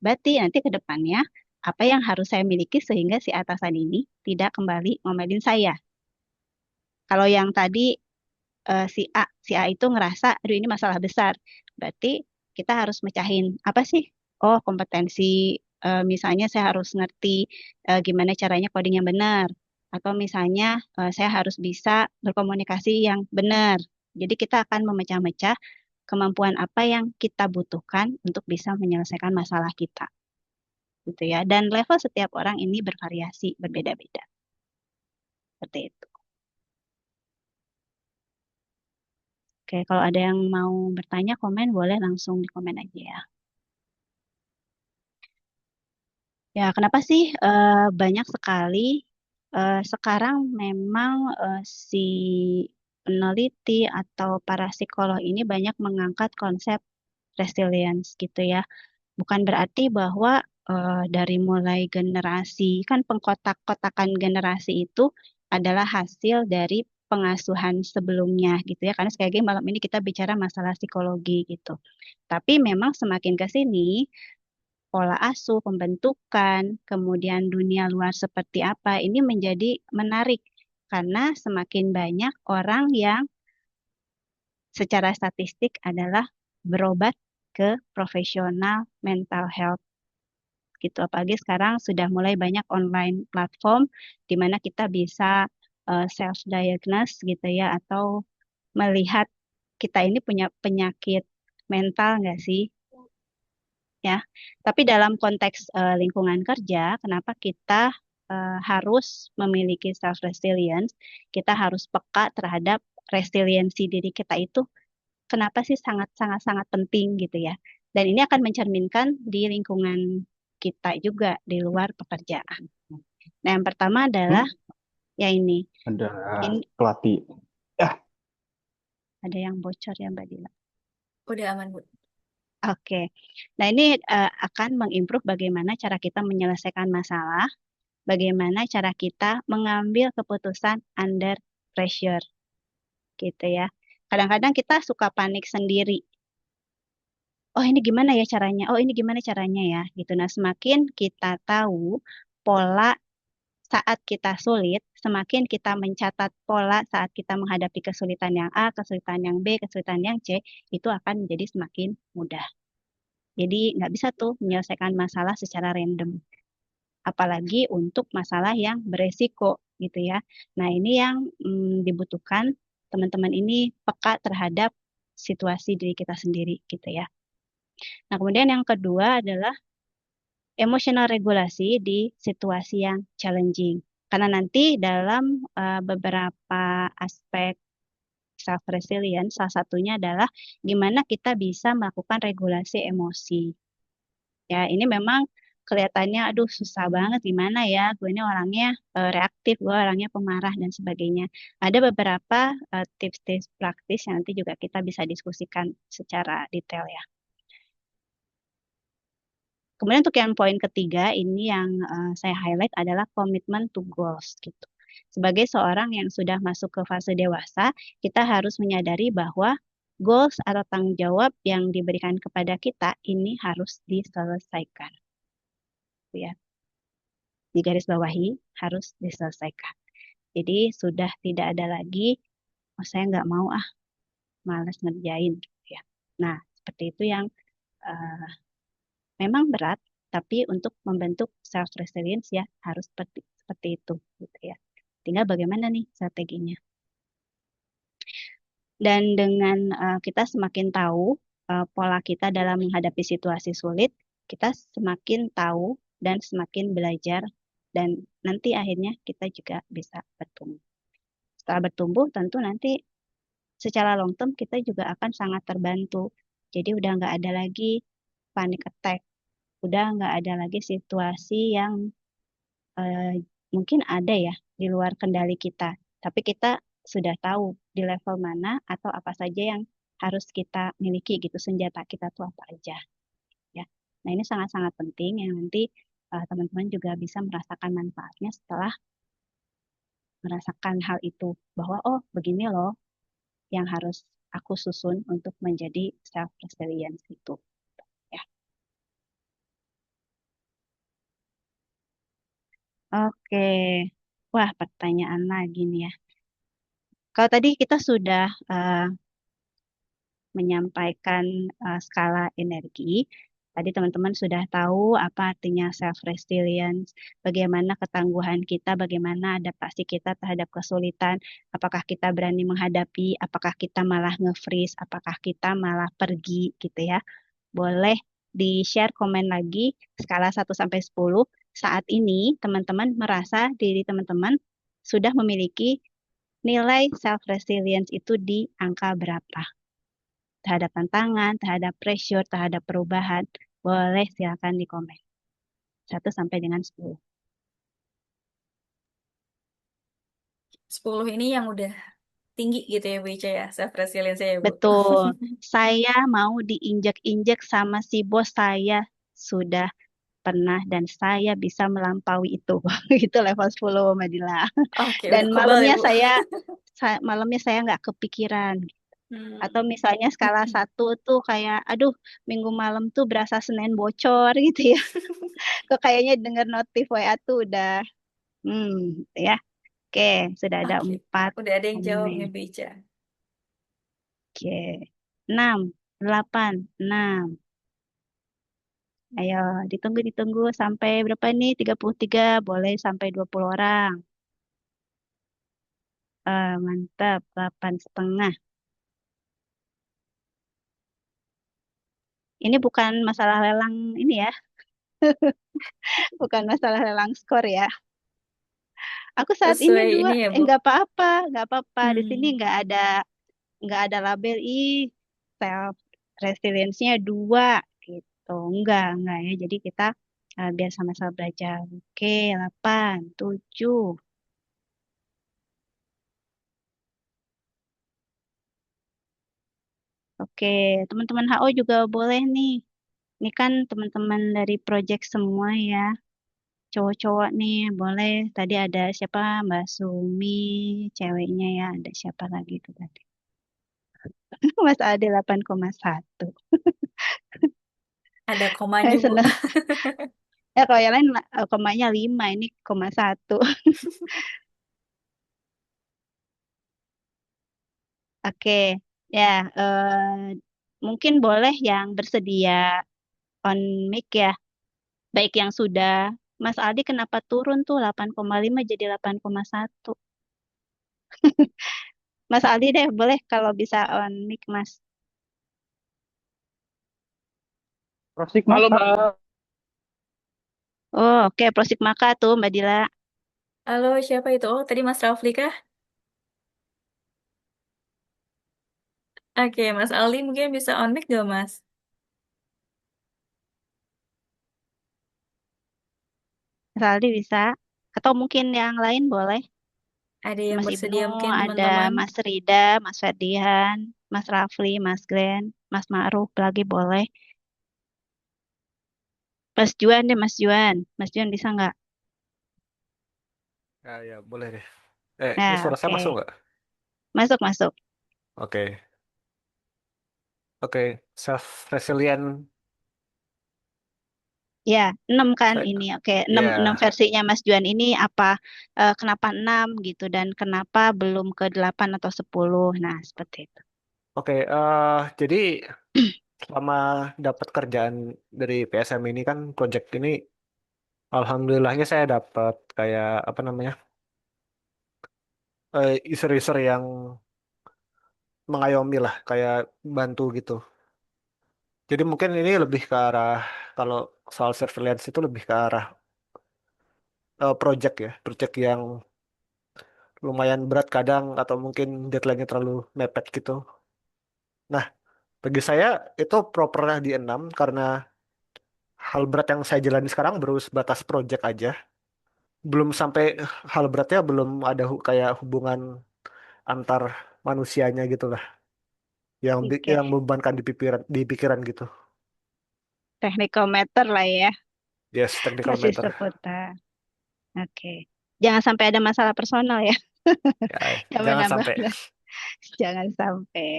Berarti nanti ke depannya apa yang harus saya miliki sehingga si atasan ini tidak kembali ngomelin saya. Kalau yang tadi si A itu ngerasa, aduh ini masalah besar. Berarti kita harus mecahin apa sih? Oh, kompetensi, misalnya saya harus ngerti gimana caranya coding yang benar. Atau misalnya saya harus bisa berkomunikasi yang benar. Jadi kita akan memecah-mecah kemampuan apa yang kita butuhkan untuk bisa menyelesaikan masalah kita. Gitu ya. Dan level setiap orang ini bervariasi, berbeda-beda. Seperti itu. Oke, kalau ada yang mau bertanya, komen, boleh langsung di komen aja ya. Ya, kenapa sih banyak sekali sekarang memang si peneliti atau para psikolog ini banyak mengangkat konsep resilience gitu ya. Bukan berarti bahwa dari mulai generasi, kan pengkotak-kotakan generasi itu adalah hasil dari pengasuhan sebelumnya gitu ya. Karena sekali lagi malam ini kita bicara masalah psikologi gitu. Tapi memang semakin ke sini pola asuh, pembentukan, kemudian dunia luar seperti apa, ini menjadi menarik karena semakin banyak orang yang secara statistik adalah berobat ke profesional mental health gitu. Apalagi sekarang sudah mulai banyak online platform di mana kita bisa self diagnose gitu ya atau melihat kita ini punya penyakit mental nggak sih ya. Tapi dalam konteks lingkungan kerja, kenapa kita harus memiliki self resilience? Kita harus peka terhadap resiliensi diri kita itu kenapa sih sangat sangat sangat penting gitu ya. Dan ini akan mencerminkan di lingkungan kita juga di luar pekerjaan. Nah, yang pertama adalah ya ini. Ada Ini pelatih. Ya, ada yang bocor ya Mbak Dila. Udah aman, Bu. Oke. Nah, ini akan mengimprove bagaimana cara kita menyelesaikan masalah, bagaimana cara kita mengambil keputusan under pressure gitu ya. Kadang-kadang kita suka panik sendiri. Oh, ini gimana ya caranya? Oh, ini gimana caranya ya? Gitu. Nah, semakin kita tahu pola saat kita sulit, semakin kita mencatat pola saat kita menghadapi kesulitan yang A, kesulitan yang B, kesulitan yang C, itu akan menjadi semakin mudah. Jadi nggak bisa tuh menyelesaikan masalah secara random. Apalagi untuk masalah yang beresiko gitu ya. Nah ini yang dibutuhkan teman-teman ini peka terhadap situasi diri kita sendiri gitu ya. Nah kemudian yang kedua adalah emotional regulasi di situasi yang challenging. Karena nanti dalam beberapa aspek self resilience salah satunya adalah gimana kita bisa melakukan regulasi emosi. Ya, ini memang kelihatannya aduh susah banget gimana ya. Gue ini orangnya reaktif, gue orangnya pemarah dan sebagainya. Ada beberapa tips-tips praktis yang nanti juga kita bisa diskusikan secara detail ya. Kemudian untuk yang poin ketiga ini yang saya highlight adalah commitment to goals gitu. Sebagai seorang yang sudah masuk ke fase dewasa, kita harus menyadari bahwa goals atau tanggung jawab yang diberikan kepada kita ini harus diselesaikan. Ya, di garis bawahi harus diselesaikan. Jadi sudah tidak ada lagi, oh saya nggak mau malas ngerjain. Ya. Nah, seperti itu yang uh, memang berat, tapi untuk membentuk self resilience ya harus seperti itu gitu ya. Tinggal bagaimana nih strateginya. Dan dengan kita semakin tahu pola kita dalam menghadapi situasi sulit, kita semakin tahu dan semakin belajar dan nanti akhirnya kita juga bisa bertumbuh. Setelah bertumbuh tentu nanti secara long term kita juga akan sangat terbantu. Jadi udah nggak ada lagi panic attack, udah nggak ada lagi situasi yang eh, mungkin ada ya di luar kendali kita. Tapi kita sudah tahu di level mana atau apa saja yang harus kita miliki gitu, senjata kita tuh apa aja ya. Nah, ini sangat-sangat penting yang nanti teman-teman juga bisa merasakan manfaatnya setelah merasakan hal itu bahwa oh begini loh yang harus aku susun untuk menjadi self resilience itu ya. Oke. Wah, pertanyaan lagi nih ya. Kalau tadi kita sudah menyampaikan skala energi. Tadi teman-teman sudah tahu apa artinya self-resilience, bagaimana ketangguhan kita, bagaimana adaptasi kita terhadap kesulitan, apakah kita berani menghadapi, apakah kita malah nge-freeze, apakah kita malah pergi gitu ya. Boleh di-share komen lagi skala 1 sampai 10. Saat ini teman-teman merasa diri teman-teman sudah memiliki nilai self-resilience itu di angka berapa? Terhadap tantangan, terhadap pressure, terhadap perubahan, boleh silakan di komen. 1 sampai dengan 10. 10 ini yang udah tinggi gitu ya Bu Ica ya, self resilience ya Bu. Betul. Saya mau diinjak-injak sama si bos saya sudah pernah dan saya bisa melampaui itu. Itu level 10, Madila. Oke, Dan udah kebal ya Bu. malamnya saya nggak kepikiran. Atau Hmm, misalnya skala 1 tuh kayak, aduh, minggu malam tuh berasa Senin bocor gitu ya. Kok kayaknya denger notif WA tuh udah, gitu ya. Oke, sudah ada Oke, 4 udah ada yang jawab nih komen. Bu Ica. Oke, 6, 8, 6. Ayo, ditunggu sampai berapa nih? 33, boleh sampai 20 orang. Mantap, 8,5. Ini bukan masalah lelang ini ya, bukan masalah lelang skor ya. Aku saat ini Sesuai dua, ini ya Bu. nggak apa-apa, nggak apa-apa. Di sini Hmm, nggak ada label self resilience-nya 2 gitu. Enggak ya. Jadi kita biar sama-sama belajar. Oke, 8, 7. Oke, teman-teman HO juga boleh nih. Ini kan teman-teman dari project semua ya. Cowok-cowok nih, boleh. Tadi ada siapa? Mbak Sumi, ceweknya ya. Ada siapa lagi tuh tadi? Mas Ade 8,1. ada komanya Bu. Seneng. Ya kalau yang lain komanya 5, ini 0,1. Oke, ya mungkin boleh yang bersedia on mic ya. Baik yang sudah. Mas Aldi kenapa turun tuh 8,5 jadi 8,1? Mas Aldi deh boleh kalau bisa on mic Mas. Prosik halo Mbak. Oh oke, prosik maka tuh Mbak Dila. Halo, siapa itu? Oh, tadi Mas Rafli kah? Oke, Mas Aldi mungkin bisa on mic gak Mas? Mas Aldi bisa. Atau mungkin yang lain boleh. Ada yang Mas Ibnu, bersedia mungkin ada teman-teman. Mas Rida, Mas Ferdian, Mas Rafli, Mas Glenn, Mas Ma'ruf lagi boleh. Mas Juan deh, Mas Juan. Mas Juan bisa nggak? Ya, ya, boleh deh. Ini Nah, suara saya masuk oke. nggak? Masuk, masuk. Oke, oke. Self resilient. Ya, 6 kan Saya, ini. Oke, 6, ya, versinya Mas Juan ini apa? Kenapa 6 gitu dan kenapa belum ke 8 atau 10? Nah, seperti itu. oke. Jadi selama dapat kerjaan dari PSM ini kan, project ini, alhamdulillahnya saya dapat kayak apa namanya, user-user yang mengayomi lah, kayak bantu gitu. Jadi mungkin ini lebih ke arah, kalau soal surveillance itu lebih ke arah project ya, project yang lumayan berat kadang atau mungkin deadline-nya terlalu mepet gitu. Nah, bagi saya itu propernya di 6 karena hal berat yang saya jalani sekarang baru sebatas project aja. Belum sampai hal beratnya belum ada kayak hubungan antar manusianya gitu lah. Oke, Yang membebankan di pikiran gitu. technical matter lah ya. Yes, technical Masih matter. seputar. Oke. Jangan sampai ada masalah personal ya. Ya, Yang jangan menambah. sampai. Jangan sampai.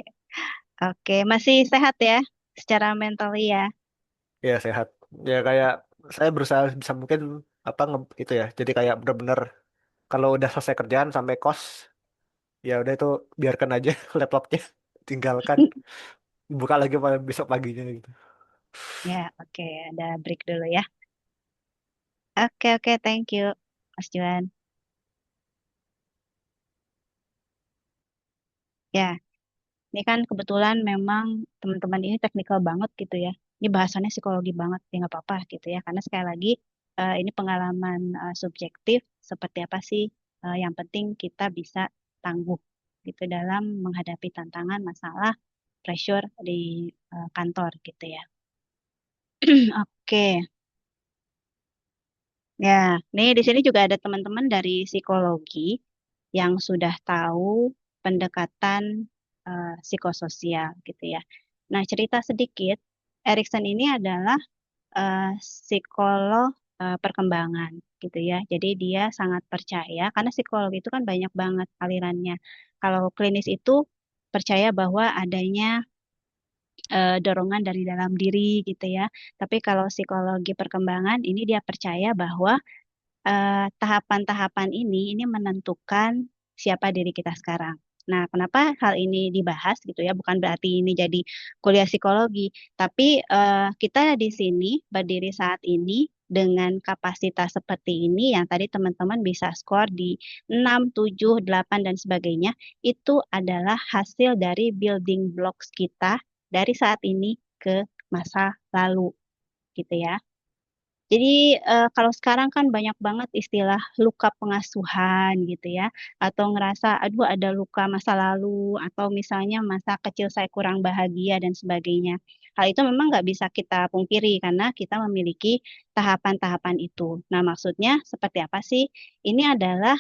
Oke, masih sehat ya secara mental ya. Ya, sehat. Ya kayak saya berusaha bisa mungkin apa itu ya. Jadi kayak bener-bener kalau udah selesai kerjaan sampai kos, ya udah itu biarkan aja laptopnya, tinggalkan, buka lagi pada besok paginya gitu. Ya, oke, ada break dulu ya. Oke, oke, thank you, Mas Juan. Ya, ini kan kebetulan memang teman-teman ini teknikal banget gitu ya. Ini bahasannya psikologi banget, ya nggak apa-apa gitu ya. Karena sekali lagi ini pengalaman subjektif seperti apa sih. Yang penting kita bisa tangguh gitu dalam menghadapi tantangan, masalah, pressure di kantor gitu ya. Oke, ya, nih di sini juga ada teman-teman dari psikologi yang sudah tahu pendekatan psikososial gitu ya. Nah, cerita sedikit, Erikson ini adalah psikolog perkembangan gitu ya. Jadi dia sangat percaya karena psikologi itu kan banyak banget alirannya. Kalau klinis itu percaya bahwa adanya dorongan dari dalam diri gitu ya. Tapi kalau psikologi perkembangan ini dia percaya bahwa tahapan-tahapan ini menentukan siapa diri kita sekarang. Nah, kenapa hal ini dibahas gitu ya? Bukan berarti ini jadi kuliah psikologi, tapi kita di sini berdiri saat ini dengan kapasitas seperti ini yang tadi teman-teman bisa skor di 6, 7, 8 dan sebagainya, itu adalah hasil dari building blocks kita dari saat ini ke masa lalu gitu ya. Jadi kalau sekarang kan banyak banget istilah luka pengasuhan gitu ya, atau ngerasa aduh ada luka masa lalu, atau misalnya masa kecil saya kurang bahagia dan sebagainya. Hal itu memang nggak bisa kita pungkiri karena kita memiliki tahapan-tahapan itu. Nah maksudnya seperti apa sih? Ini adalah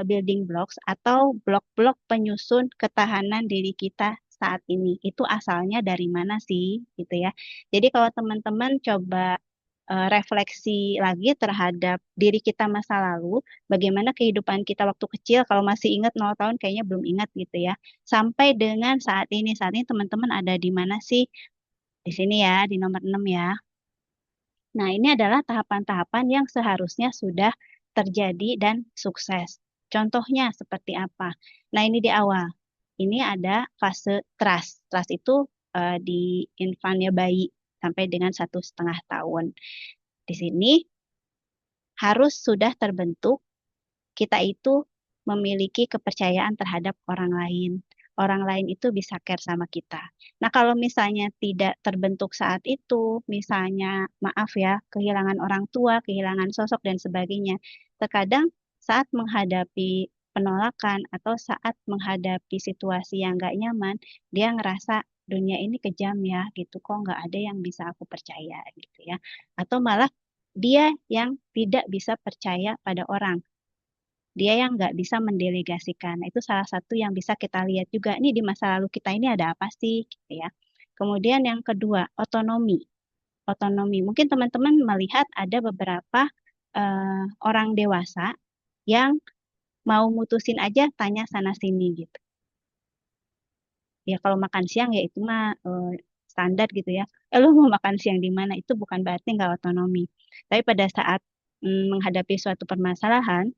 building blocks atau blok-blok penyusun ketahanan diri kita saat ini. Itu asalnya dari mana sih gitu ya. Jadi kalau teman-teman coba refleksi lagi terhadap diri kita masa lalu, bagaimana kehidupan kita waktu kecil, kalau masih ingat 0 tahun kayaknya belum ingat gitu ya. Sampai dengan saat ini teman-teman ada di mana sih? Di sini ya, di nomor 6 ya. Nah, ini adalah tahapan-tahapan yang seharusnya sudah terjadi dan sukses. Contohnya seperti apa? Nah, ini di awal. Ini ada fase trust. Trust itu di infannya bayi sampai dengan 1,5 tahun. Di sini harus sudah terbentuk kita itu memiliki kepercayaan terhadap orang lain. Orang lain itu bisa care sama kita. Nah, kalau misalnya tidak terbentuk saat itu, misalnya maaf ya, kehilangan orang tua, kehilangan sosok dan sebagainya. Terkadang saat menghadapi penolakan atau saat menghadapi situasi yang nggak nyaman, dia ngerasa dunia ini kejam ya, gitu kok nggak ada yang bisa aku percaya gitu ya. Atau malah dia yang tidak bisa percaya pada orang, dia yang nggak bisa mendelegasikan. Nah, itu salah satu yang bisa kita lihat juga. Nih di masa lalu kita ini ada apa sih, gitu ya. Kemudian yang kedua, otonomi. Otonomi. Mungkin teman-teman melihat ada beberapa orang dewasa yang mau mutusin aja tanya sana sini gitu. Ya kalau makan siang ya itu mah standar gitu ya. Lu mau makan siang di mana? Itu bukan berarti nggak otonomi. Tapi pada saat menghadapi suatu permasalahan,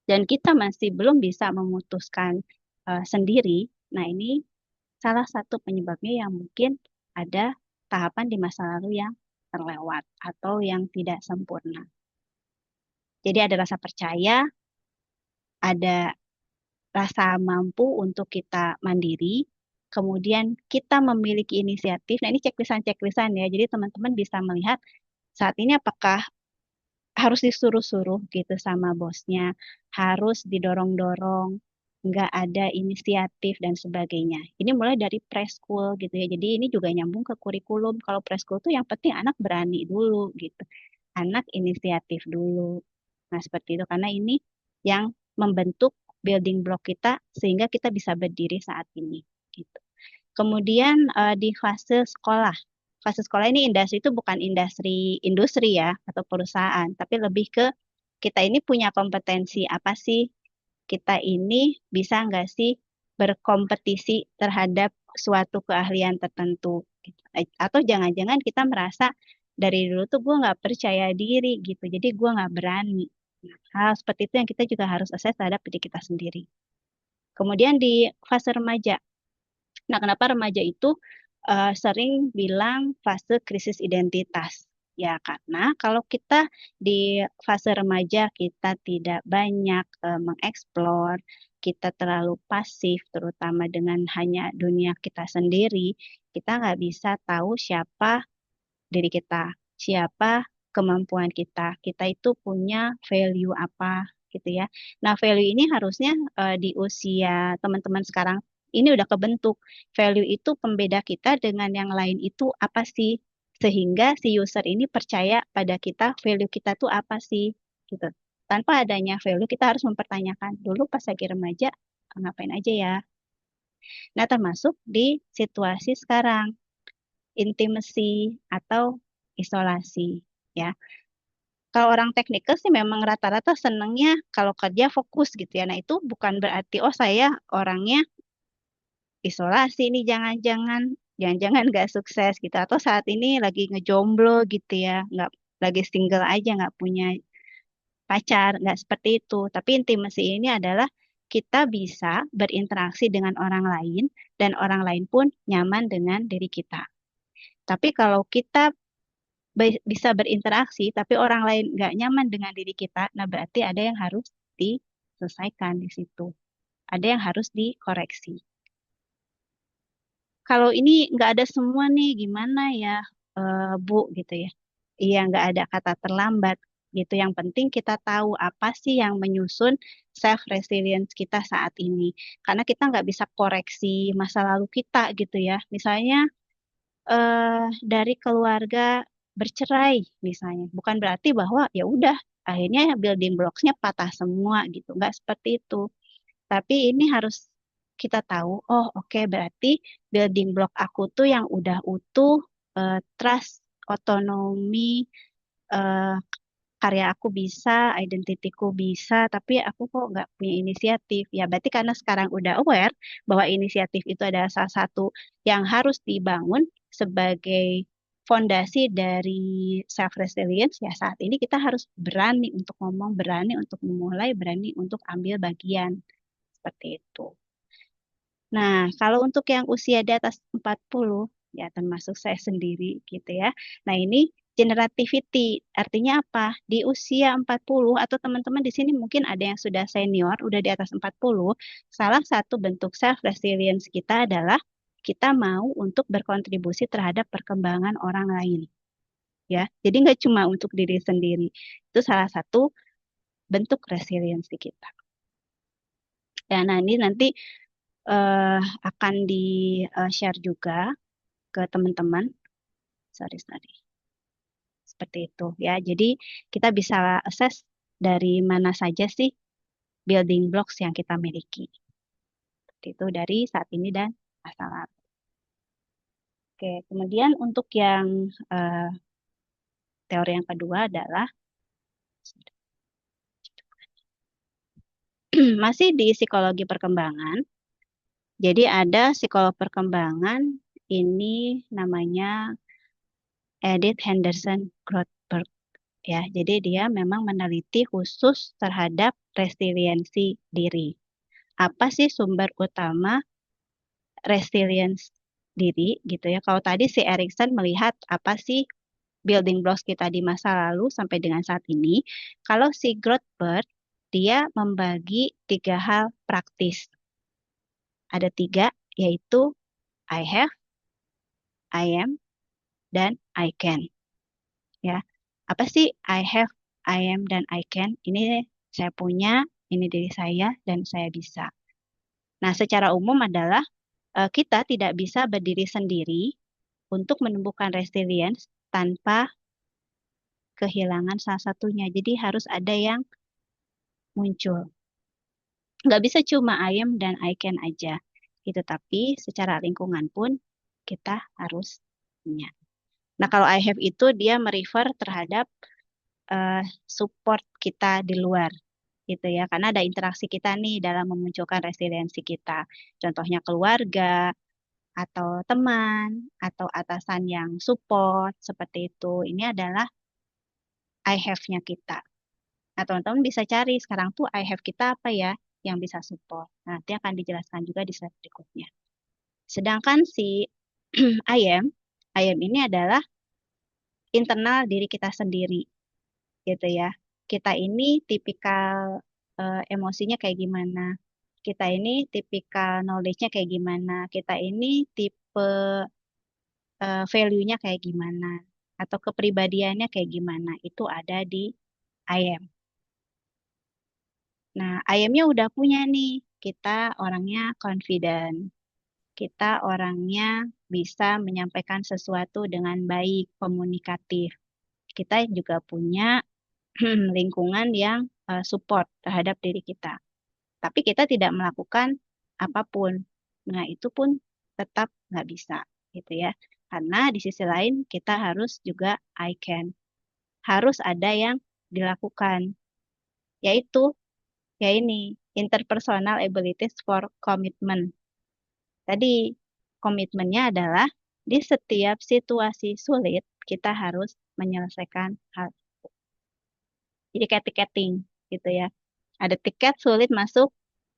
dan kita masih belum bisa memutuskan sendiri, nah ini salah satu penyebabnya yang mungkin ada tahapan di masa lalu yang terlewat atau yang tidak sempurna. Jadi ada rasa percaya, ada rasa mampu untuk kita mandiri, kemudian kita memiliki inisiatif. Nah ini ceklisan-ceklisan ya, jadi teman-teman bisa melihat saat ini apakah harus disuruh-suruh gitu sama bosnya, harus didorong-dorong, nggak ada inisiatif dan sebagainya. Ini mulai dari preschool gitu ya. Jadi ini juga nyambung ke kurikulum. Kalau preschool tuh yang penting anak berani dulu gitu. Anak inisiatif dulu. Nah, seperti itu karena ini yang membentuk building block kita sehingga kita bisa berdiri saat ini gitu. Kemudian di fase sekolah. Fase sekolah ini industri itu bukan industri ya atau perusahaan, tapi lebih ke kita ini punya kompetensi apa sih? Kita ini bisa nggak sih berkompetisi terhadap suatu keahlian tertentu? Gitu. Atau jangan-jangan kita merasa dari dulu tuh gue nggak percaya diri gitu, jadi gue nggak berani. Nah, hal seperti itu yang kita juga harus assess terhadap diri kita sendiri. Kemudian di fase remaja. Nah, kenapa remaja itu sering bilang fase krisis identitas? Ya, karena kalau kita di fase remaja kita tidak banyak mengeksplor, kita terlalu pasif, terutama dengan hanya dunia kita sendiri, kita nggak bisa tahu siapa diri kita, siapa kemampuan kita, kita itu punya value apa gitu ya. Nah, value ini harusnya di usia teman-teman sekarang ini udah kebentuk. Value itu pembeda kita dengan yang lain itu apa sih? Sehingga si user ini percaya pada kita, value kita tuh apa sih? Gitu. Tanpa adanya value, kita harus mempertanyakan dulu pas lagi remaja, ngapain aja ya. Nah, termasuk di situasi sekarang intimacy atau isolasi ya. Kalau orang teknikal sih memang rata-rata senangnya kalau kerja fokus gitu ya. Nah, itu bukan berarti oh saya orangnya isolasi nih jangan-jangan nggak sukses gitu atau saat ini lagi ngejomblo gitu ya, nggak lagi single aja nggak punya pacar, nggak seperti itu. Tapi intimacy ini adalah kita bisa berinteraksi dengan orang lain dan orang lain pun nyaman dengan diri kita. Tapi kalau kita bisa berinteraksi, tapi orang lain nggak nyaman dengan diri kita, nah berarti ada yang harus diselesaikan di situ. Ada yang harus dikoreksi. Kalau ini nggak ada semua nih, gimana ya, Bu, gitu ya. Iya, nggak ada kata terlambat, gitu. Yang penting kita tahu apa sih yang menyusun self-resilience kita saat ini. Karena kita nggak bisa koreksi masa lalu kita, gitu ya. Misalnya, dari keluarga bercerai misalnya, bukan berarti bahwa ya udah akhirnya building blocks-nya patah semua gitu, nggak seperti itu. Tapi ini harus kita tahu, oh oke, berarti building block aku tuh yang udah utuh, trust, otonomi, eh, karya aku bisa, identitiku bisa, tapi aku kok nggak punya inisiatif. Ya, berarti karena sekarang udah aware bahwa inisiatif itu adalah salah satu yang harus dibangun sebagai fondasi dari self resilience, ya saat ini kita harus berani untuk ngomong, berani untuk memulai, berani untuk ambil bagian seperti itu. Nah, kalau untuk yang usia di atas 40, ya termasuk saya sendiri gitu ya. Nah, ini generativity, artinya apa? Di usia 40 atau teman-teman di sini mungkin ada yang sudah senior, udah di atas 40, salah satu bentuk self resilience kita adalah kita mau untuk berkontribusi terhadap perkembangan orang lain. Ya, jadi nggak cuma untuk diri sendiri. Itu salah satu bentuk resiliensi kita. Ya, nah ini nanti akan di-share juga ke teman-teman. Sorry. Seperti itu ya. Jadi kita bisa assess dari mana saja sih building blocks yang kita miliki. Seperti itu dari saat ini dan masa lalu. Oke, kemudian untuk yang teori yang kedua adalah masih di psikologi perkembangan. Jadi ada psikolog perkembangan ini namanya Edith Henderson Grothberg ya. Jadi dia memang meneliti khusus terhadap resiliensi diri. Apa sih sumber utama resilience diri gitu ya? Kalau tadi si Erikson melihat apa sih building blocks kita di masa lalu sampai dengan saat ini, kalau si Grothberg dia membagi 3 hal praktis. Ada 3, yaitu I have, I am, dan I can. Ya, apa sih I have, I am, dan I can? Ini saya punya, ini diri saya, dan saya bisa. Nah, secara umum adalah kita tidak bisa berdiri sendiri untuk menumbuhkan resilience tanpa kehilangan salah satunya. Jadi harus ada yang muncul. Nggak bisa cuma I am dan I can aja. Gitu, tapi secara lingkungan pun kita harus punya. Nah, kalau I have itu dia merefer terhadap support kita di luar gitu ya, karena ada interaksi kita nih dalam memunculkan resiliensi kita. Contohnya keluarga, atau teman atau atasan yang support seperti itu. Ini adalah I have-nya kita. Nah, teman-teman bisa cari sekarang tuh I have kita apa ya yang bisa support. Nah, nanti akan dijelaskan juga di slide berikutnya. Sedangkan si I am ini adalah internal diri kita sendiri, gitu ya. Kita ini tipikal emosinya kayak gimana. Kita ini tipikal knowledge-nya kayak gimana. Kita ini tipe value-nya kayak gimana. Atau kepribadiannya kayak gimana. Itu ada di I am. Nah, I am-nya udah punya nih. Kita orangnya confident. Kita orangnya bisa menyampaikan sesuatu dengan baik, komunikatif. Kita juga punya lingkungan yang support terhadap diri kita. Tapi kita tidak melakukan apapun. Nah, itu pun tetap nggak bisa, gitu ya. Karena di sisi lain kita harus juga I can. Harus ada yang dilakukan, yaitu ya ini interpersonal abilities for commitment. Tadi komitmennya adalah di setiap situasi sulit kita harus menyelesaikan hal. Jadi kayak tiketing gitu ya. Ada tiket sulit masuk,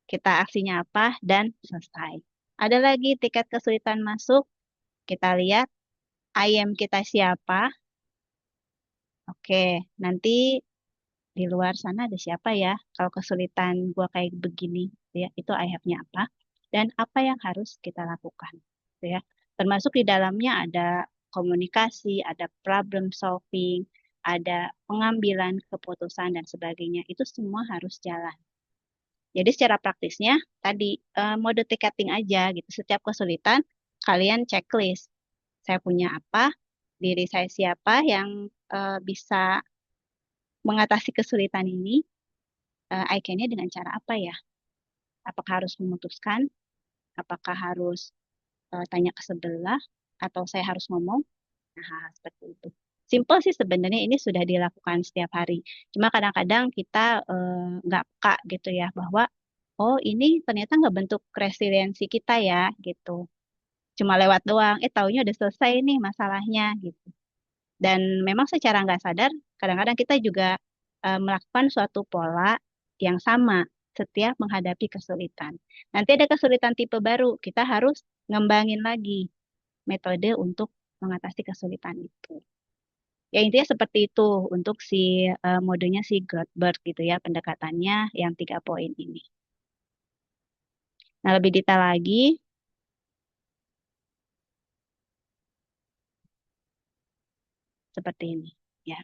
kita aksinya apa dan selesai. Ada lagi tiket kesulitan masuk, kita lihat IM kita siapa. Oke, nanti di luar sana ada siapa ya? Kalau kesulitan gua kayak begini, ya, itu I have-nya apa dan apa yang harus kita lakukan, gitu ya. Termasuk di dalamnya ada komunikasi, ada problem solving, ada pengambilan keputusan dan sebagainya. Itu semua harus jalan. Jadi secara praktisnya tadi mode ticketing aja gitu. Setiap kesulitan kalian checklist. Saya punya apa, diri saya siapa yang bisa mengatasi kesulitan ini, I can-nya dengan cara apa ya? Apakah harus memutuskan? Apakah harus tanya ke sebelah? Atau saya harus ngomong? Nah, seperti itu. Simple sih sebenarnya ini sudah dilakukan setiap hari. Cuma kadang-kadang kita nggak peka gitu ya bahwa oh ini ternyata nggak bentuk resiliensi kita ya gitu. Cuma lewat doang. Taunya udah selesai nih masalahnya gitu. Dan memang secara nggak sadar, kadang-kadang kita juga melakukan suatu pola yang sama setiap menghadapi kesulitan. Nanti ada kesulitan tipe baru, kita harus ngembangin lagi metode untuk mengatasi kesulitan itu. Ya intinya seperti itu untuk si modenya si Goldberg gitu ya, pendekatannya yang 3 poin ini. Nah lebih detail lagi, seperti ini ya.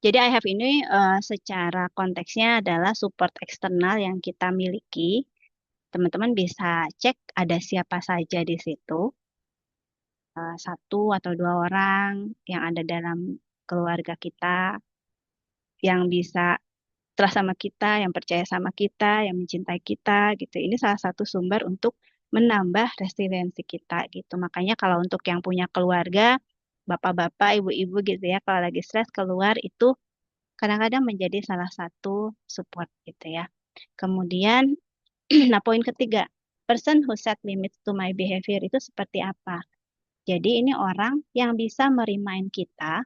Jadi I have ini secara konteksnya adalah support eksternal yang kita miliki. Teman-teman bisa cek ada siapa saja di situ. 1 atau 2 orang yang ada dalam keluarga kita yang bisa trust sama kita, yang percaya sama kita, yang mencintai kita gitu. Ini salah satu sumber untuk menambah resiliensi kita gitu. Makanya kalau untuk yang punya keluarga, bapak-bapak, ibu-ibu gitu ya, kalau lagi stres keluar itu kadang-kadang menjadi salah satu support gitu ya. Kemudian, nah poin ketiga, person who set limits to my behavior itu seperti apa? Jadi ini orang yang bisa merimain kita,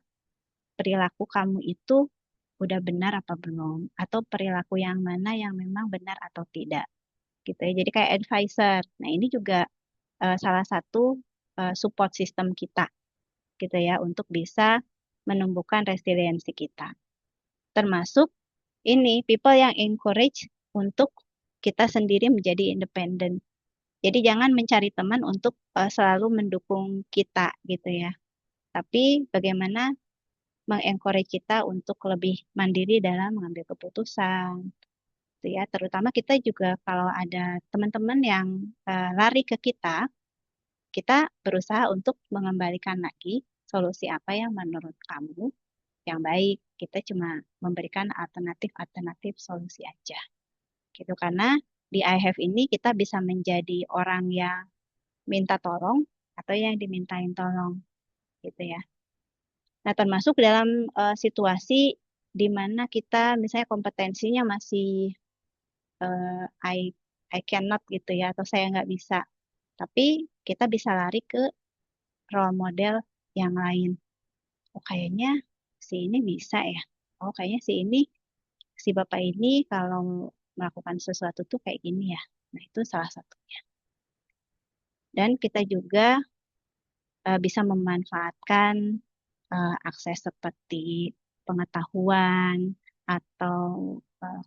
perilaku kamu itu udah benar apa belum? Atau perilaku yang mana yang memang benar atau tidak? Gitu ya. Jadi kayak advisor. Nah ini juga salah satu support system kita gitu ya untuk bisa menumbuhkan resiliensi kita. Termasuk ini people yang encourage untuk kita sendiri menjadi independen. Jadi jangan mencari teman untuk selalu mendukung kita gitu ya. Tapi bagaimana mengencourage kita untuk lebih mandiri dalam mengambil keputusan. Gitu ya. Terutama kita juga kalau ada teman-teman yang lari ke kita berusaha untuk mengembalikan lagi solusi apa yang menurut kamu yang baik. Kita cuma memberikan alternatif-alternatif solusi aja. Gitu karena di I have ini kita bisa menjadi orang yang minta tolong atau yang dimintain tolong gitu ya. Nah, termasuk dalam situasi di mana kita misalnya kompetensinya masih I cannot gitu ya atau saya nggak bisa. Tapi kita bisa lari ke role model yang lain. Oh, kayaknya si ini bisa ya. Oh, kayaknya si bapak ini kalau melakukan sesuatu tuh kayak gini ya. Nah, itu salah satunya. Dan kita juga bisa memanfaatkan akses seperti pengetahuan atau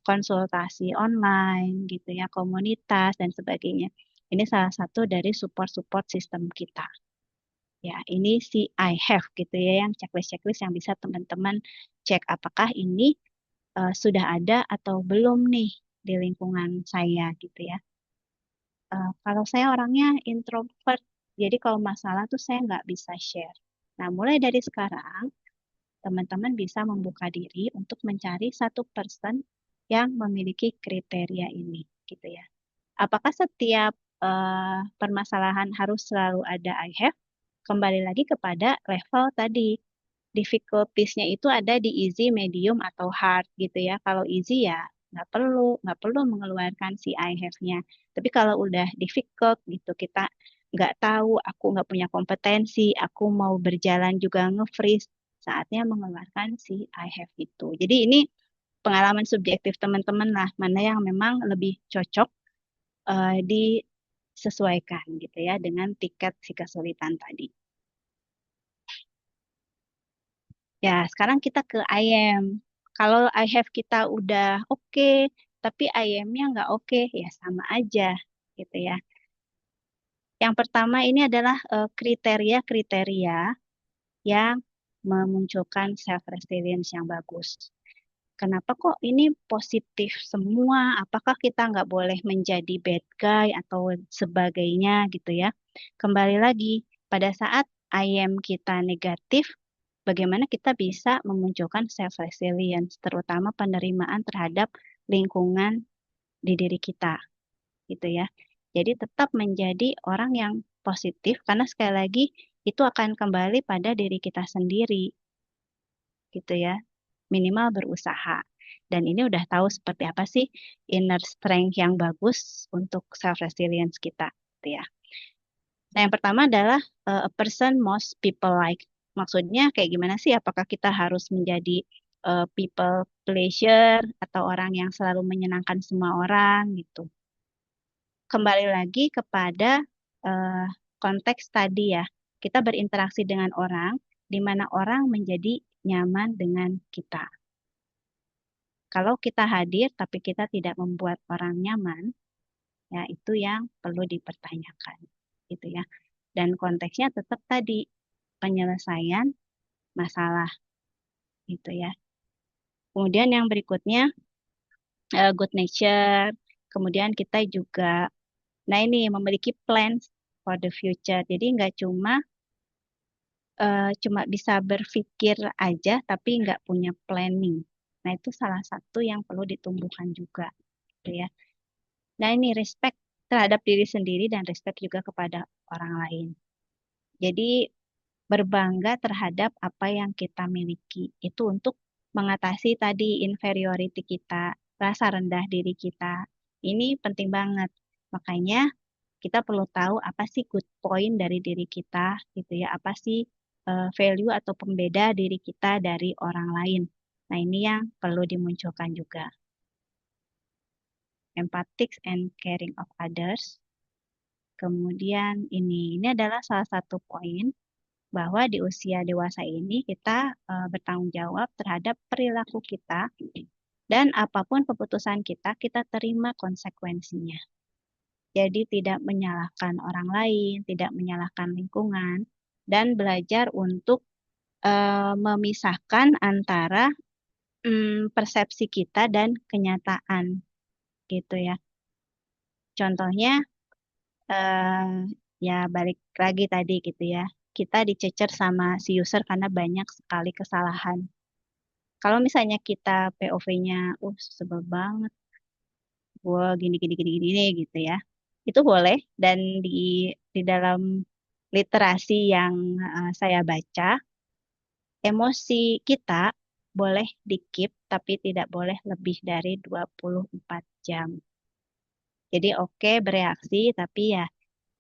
konsultasi online gitu ya, komunitas dan sebagainya. Ini salah satu dari support-support sistem kita. Ya, ini si I have gitu ya, yang checklist-checklist yang bisa teman-teman cek apakah ini sudah ada atau belum nih di lingkungan saya gitu ya. Kalau saya orangnya introvert, jadi kalau masalah tuh saya nggak bisa share. Nah, mulai dari sekarang, teman-teman bisa membuka diri untuk mencari satu person yang memiliki kriteria ini, gitu ya. Apakah setiap permasalahan harus selalu ada I have? Kembali lagi kepada level tadi. Difficulties-nya itu ada di easy, medium, atau hard gitu ya. Kalau easy ya nggak perlu mengeluarkan si I have-nya. Tapi kalau udah difficult gitu, kita nggak tahu, aku nggak punya kompetensi, aku mau berjalan juga nge-freeze, saatnya mengeluarkan si I have itu. Jadi ini pengalaman subjektif teman-teman lah, mana yang memang lebih cocok disesuaikan gitu ya dengan tiket si kesulitan tadi. Ya, sekarang kita ke IM. Kalau I have kita udah oke, tapi IM-nya nggak oke, ya sama aja gitu ya. Yang pertama ini adalah kriteria-kriteria yang memunculkan self-resilience yang bagus. Kenapa kok ini positif semua? Apakah kita nggak boleh menjadi bad guy atau sebagainya gitu ya? Kembali lagi, pada saat IM kita negatif, bagaimana kita bisa memunculkan self-resilience, terutama penerimaan terhadap lingkungan di diri kita, gitu ya. Jadi tetap menjadi orang yang positif, karena sekali lagi itu akan kembali pada diri kita sendiri, gitu ya. Minimal berusaha. Dan ini udah tahu seperti apa sih inner strength yang bagus untuk self-resilience kita, gitu ya. Nah, yang pertama adalah a person most people like. Maksudnya kayak gimana sih? Apakah kita harus menjadi people pleasure atau orang yang selalu menyenangkan semua orang gitu. Kembali lagi kepada uh, konteks tadi ya. Kita berinteraksi dengan orang, di mana orang menjadi nyaman dengan kita. Kalau kita hadir tapi kita tidak membuat orang nyaman, ya itu yang perlu dipertanyakan, gitu ya. Dan konteksnya tetap tadi penyelesaian masalah, gitu ya. Kemudian yang berikutnya good nature. Kemudian kita juga, nah ini memiliki plans for the future. Jadi nggak cuma bisa berpikir aja, tapi nggak punya planning. Nah itu salah satu yang perlu ditumbuhkan juga, gitu ya. Nah ini respect terhadap diri sendiri dan respect juga kepada orang lain. Jadi berbangga terhadap apa yang kita miliki. Itu untuk mengatasi tadi inferiority kita, rasa rendah diri kita. Ini penting banget. Makanya kita perlu tahu apa sih good point dari diri kita, gitu ya. Apa sih value atau pembeda diri kita dari orang lain. Nah, ini yang perlu dimunculkan juga. Empathic and caring of others. Kemudian ini adalah salah satu poin bahwa di usia dewasa ini kita bertanggung jawab terhadap perilaku kita dan apapun keputusan kita, kita terima konsekuensinya. Jadi tidak menyalahkan orang lain, tidak menyalahkan lingkungan, dan belajar untuk memisahkan antara persepsi kita dan kenyataan, gitu ya. Contohnya, ya balik lagi tadi gitu ya. Kita dicecer sama si user karena banyak sekali kesalahan. Kalau misalnya kita POV-nya, sebel banget, gue gini gitu ya. Itu boleh dan di dalam literasi yang saya baca, emosi kita boleh di-keep tapi tidak boleh lebih dari 24 jam. Jadi oke bereaksi tapi ya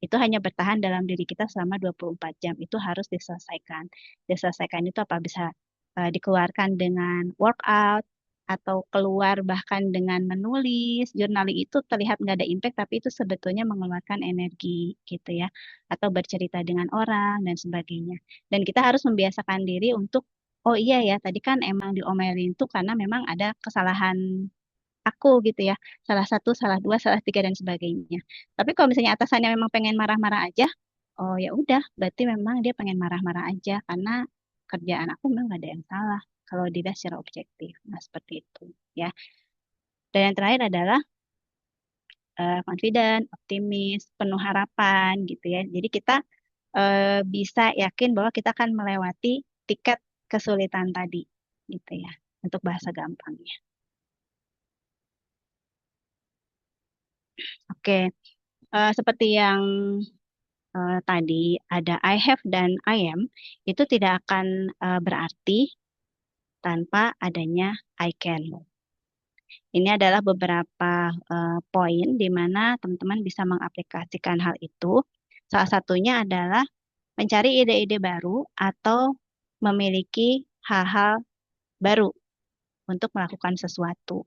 itu hanya bertahan dalam diri kita selama 24 jam. Itu harus diselesaikan. Diselesaikan itu apa bisa dikeluarkan dengan workout, atau keluar bahkan dengan menulis. Journaling itu terlihat nggak ada impact, tapi itu sebetulnya mengeluarkan energi gitu ya. Atau bercerita dengan orang dan sebagainya. Dan kita harus membiasakan diri untuk, oh iya ya, tadi kan emang diomelin tuh karena memang ada kesalahan aku gitu ya. Salah satu, salah dua, salah tiga dan sebagainya. Tapi kalau misalnya atasannya memang pengen marah-marah aja, oh ya udah, berarti memang dia pengen marah-marah aja karena kerjaan aku memang gak ada yang salah kalau dilihat secara objektif. Nah, seperti itu ya. Dan yang terakhir adalah confident, optimis, penuh harapan gitu ya. Jadi kita bisa yakin bahwa kita akan melewati tiket kesulitan tadi gitu ya. Untuk bahasa gampangnya. Oke, seperti yang tadi ada I have dan I am, itu tidak akan berarti tanpa adanya I can. Ini adalah beberapa poin di mana teman-teman bisa mengaplikasikan hal itu. Salah satunya adalah mencari ide-ide baru atau memiliki hal-hal baru untuk melakukan sesuatu.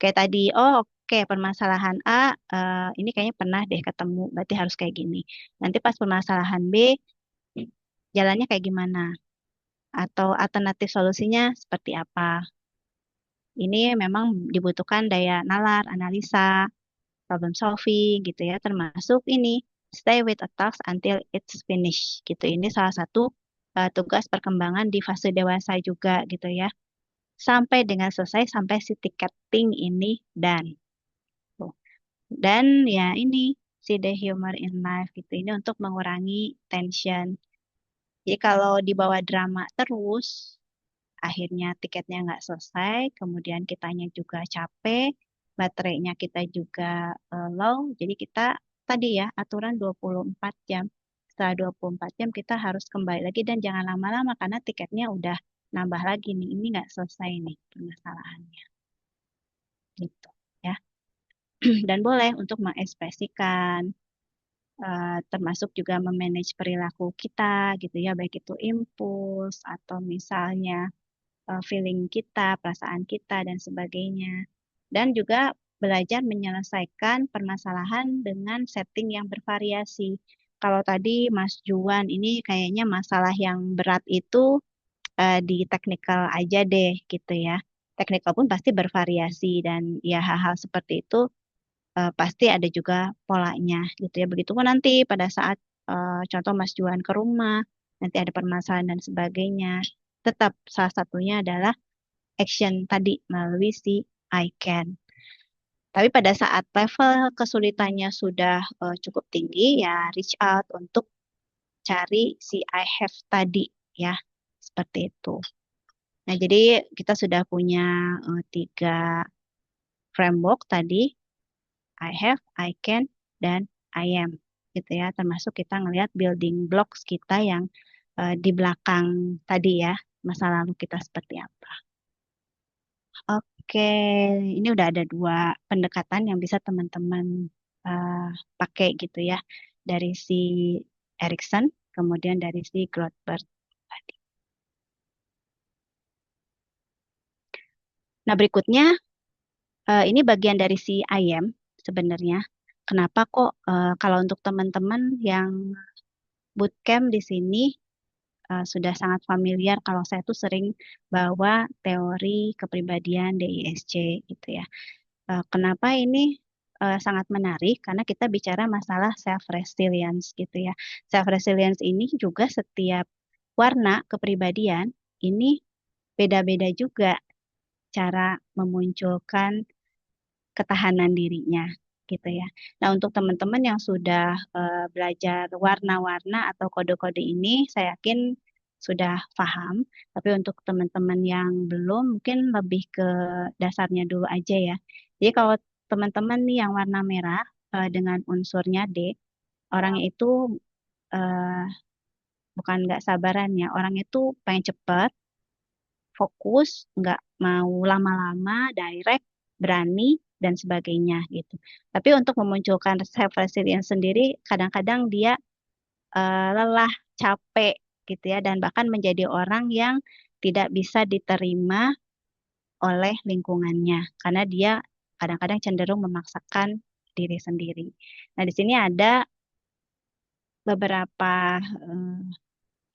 Kayak tadi, oh oke, permasalahan A, ini kayaknya pernah deh ketemu, berarti harus kayak gini. Nanti pas permasalahan B, jalannya kayak gimana? Atau alternatif solusinya seperti apa? Ini memang dibutuhkan daya nalar, analisa, problem solving gitu ya, termasuk ini stay with a task until it's finished gitu. Ini salah satu tugas perkembangan di fase dewasa juga gitu ya. Sampai dengan selesai, sampai si ticketing ini done. Tuh. Dan ya ini si the humor in life gitu. Ini untuk mengurangi tension. Jadi kalau dibawa drama terus, akhirnya tiketnya nggak selesai, kemudian kitanya juga capek, baterainya kita juga low, jadi kita tadi ya aturan 24 jam. Setelah 24 jam kita harus kembali lagi dan jangan lama-lama karena tiketnya udah nambah lagi nih, ini nggak selesai nih permasalahannya. Gitu ya. Dan boleh untuk mengekspresikan, termasuk juga memanage perilaku kita gitu ya, baik itu impuls atau misalnya feeling kita, perasaan kita, dan sebagainya. Dan juga belajar menyelesaikan permasalahan dengan setting yang bervariasi. Kalau tadi Mas Juan ini kayaknya masalah yang berat itu di technical aja deh gitu ya. Technical pun pasti bervariasi dan ya hal-hal seperti itu pasti ada juga polanya gitu ya. Begitupun nanti pada saat contoh Mas Juan ke rumah, nanti ada permasalahan dan sebagainya. Tetap salah satunya adalah action tadi melalui si I can. Tapi pada saat level kesulitannya sudah cukup tinggi, ya reach out untuk cari si I have tadi ya, seperti itu. Nah, jadi kita sudah punya 3 framework tadi, I have, I can, dan I am. Gitu ya, termasuk kita ngelihat building blocks kita yang di belakang tadi ya, masa lalu kita seperti apa. Oke, ini udah ada 2 pendekatan yang bisa teman-teman pakai gitu ya. Dari si Erikson, kemudian dari si Grothberg tadi. Nah, berikutnya ini bagian dari si I am sebenarnya. Kenapa kok kalau untuk teman-teman yang bootcamp di sini sudah sangat familiar kalau saya tuh sering bawa teori kepribadian DISC gitu ya. Kenapa ini sangat menarik? Karena kita bicara masalah self resilience gitu ya. Self resilience ini juga setiap warna kepribadian ini beda-beda juga cara memunculkan ketahanan dirinya gitu ya. Nah, untuk teman-teman yang sudah belajar warna-warna atau kode-kode ini, saya yakin sudah paham. Tapi untuk teman-teman yang belum, mungkin lebih ke dasarnya dulu aja ya. Jadi kalau teman-teman nih yang warna merah dengan unsurnya D, orang itu eh, bukan nggak sabaran ya, orang itu pengen cepat, fokus, nggak mau lama-lama, direct, berani, dan sebagainya gitu. Tapi untuk memunculkan self resilience sendiri kadang-kadang dia lelah, capek gitu ya, dan bahkan menjadi orang yang tidak bisa diterima oleh lingkungannya karena dia kadang-kadang cenderung memaksakan diri sendiri. Nah, di sini ada beberapa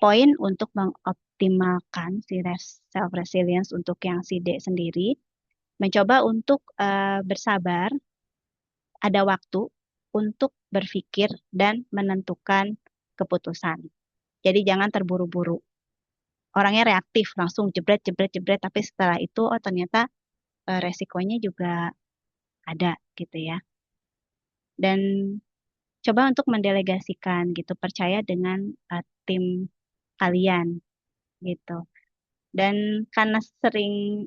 poin untuk mengoptimalkan si self resilience untuk yang si D sendiri. Mencoba untuk bersabar, ada waktu untuk berpikir dan menentukan keputusan. Jadi jangan terburu-buru. Orangnya reaktif, langsung jebret, jebret, jebret, tapi setelah itu, oh ternyata resikonya juga ada gitu ya. Dan coba untuk mendelegasikan gitu, percaya dengan tim kalian gitu. Dan karena sering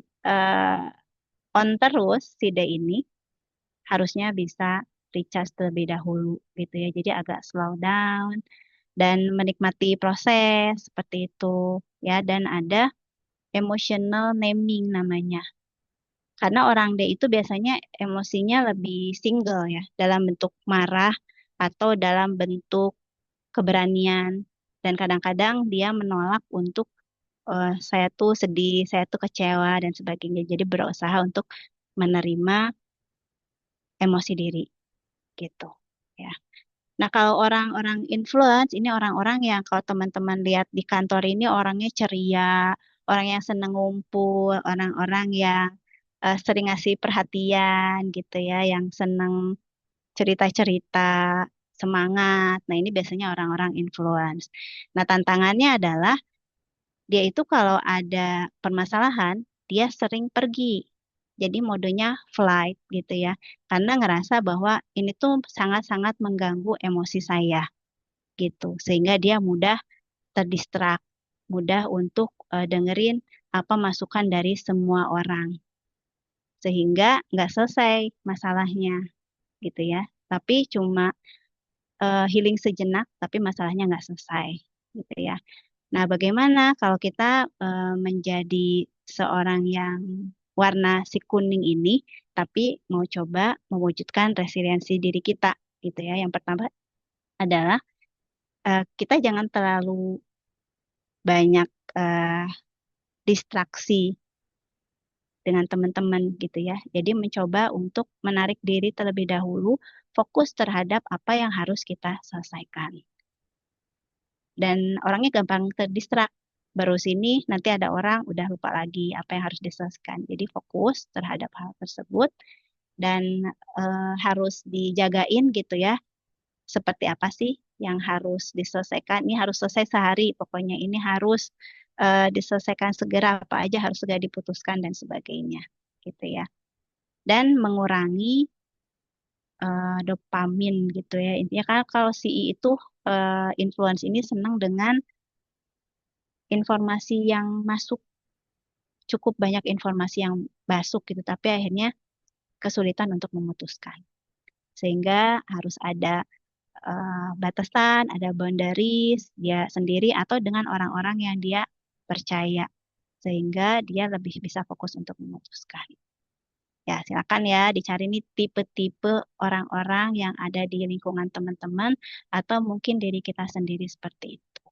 on terus si D ini, harusnya bisa recharge terlebih dahulu gitu ya. Jadi agak slow down dan menikmati proses seperti itu ya. Dan ada emotional naming namanya. Karena orang D itu biasanya emosinya lebih single ya, dalam bentuk marah atau dalam bentuk keberanian. Dan kadang-kadang dia menolak untuk saya tuh sedih, saya tuh kecewa dan sebagainya. Jadi berusaha untuk menerima emosi diri gitu ya. Nah, kalau orang-orang influence, ini orang-orang yang kalau teman-teman lihat di kantor ini orangnya ceria, orang yang senang ngumpul, orang-orang yang sering ngasih perhatian gitu ya, yang senang cerita-cerita, semangat. Nah, ini biasanya orang-orang influence. Nah, tantangannya adalah dia itu kalau ada permasalahan, dia sering pergi. Jadi modenya flight gitu ya. Karena ngerasa bahwa ini tuh sangat-sangat mengganggu emosi saya gitu. Sehingga dia mudah terdistrak, mudah untuk dengerin apa masukan dari semua orang. Sehingga nggak selesai masalahnya gitu ya. Tapi cuma healing sejenak, tapi masalahnya nggak selesai gitu ya. Nah, bagaimana kalau kita menjadi seorang yang warna si kuning ini, tapi mau coba mewujudkan resiliensi diri kita, gitu ya. Yang pertama adalah kita jangan terlalu banyak eh, distraksi dengan teman-teman, gitu ya. Jadi mencoba untuk menarik diri terlebih dahulu, fokus terhadap apa yang harus kita selesaikan. Dan orangnya gampang terdistrak. Baru sini nanti ada orang udah lupa lagi apa yang harus diselesaikan. Jadi fokus terhadap hal tersebut dan harus dijagain gitu ya. Seperti apa sih yang harus diselesaikan? Ini harus selesai sehari, pokoknya ini harus diselesaikan segera, apa aja harus segera diputuskan dan sebagainya, gitu ya. Dan mengurangi dopamin gitu ya. Intinya kan kalau CI itu influence ini senang dengan informasi yang masuk, cukup banyak informasi yang masuk gitu, tapi akhirnya kesulitan untuk memutuskan. Sehingga harus ada batasan, ada boundaries dia sendiri atau dengan orang-orang yang dia percaya, sehingga dia lebih bisa fokus untuk memutuskan. Ya, silakan ya dicari nih tipe-tipe orang-orang yang ada di lingkungan teman-teman atau mungkin diri kita sendiri seperti itu.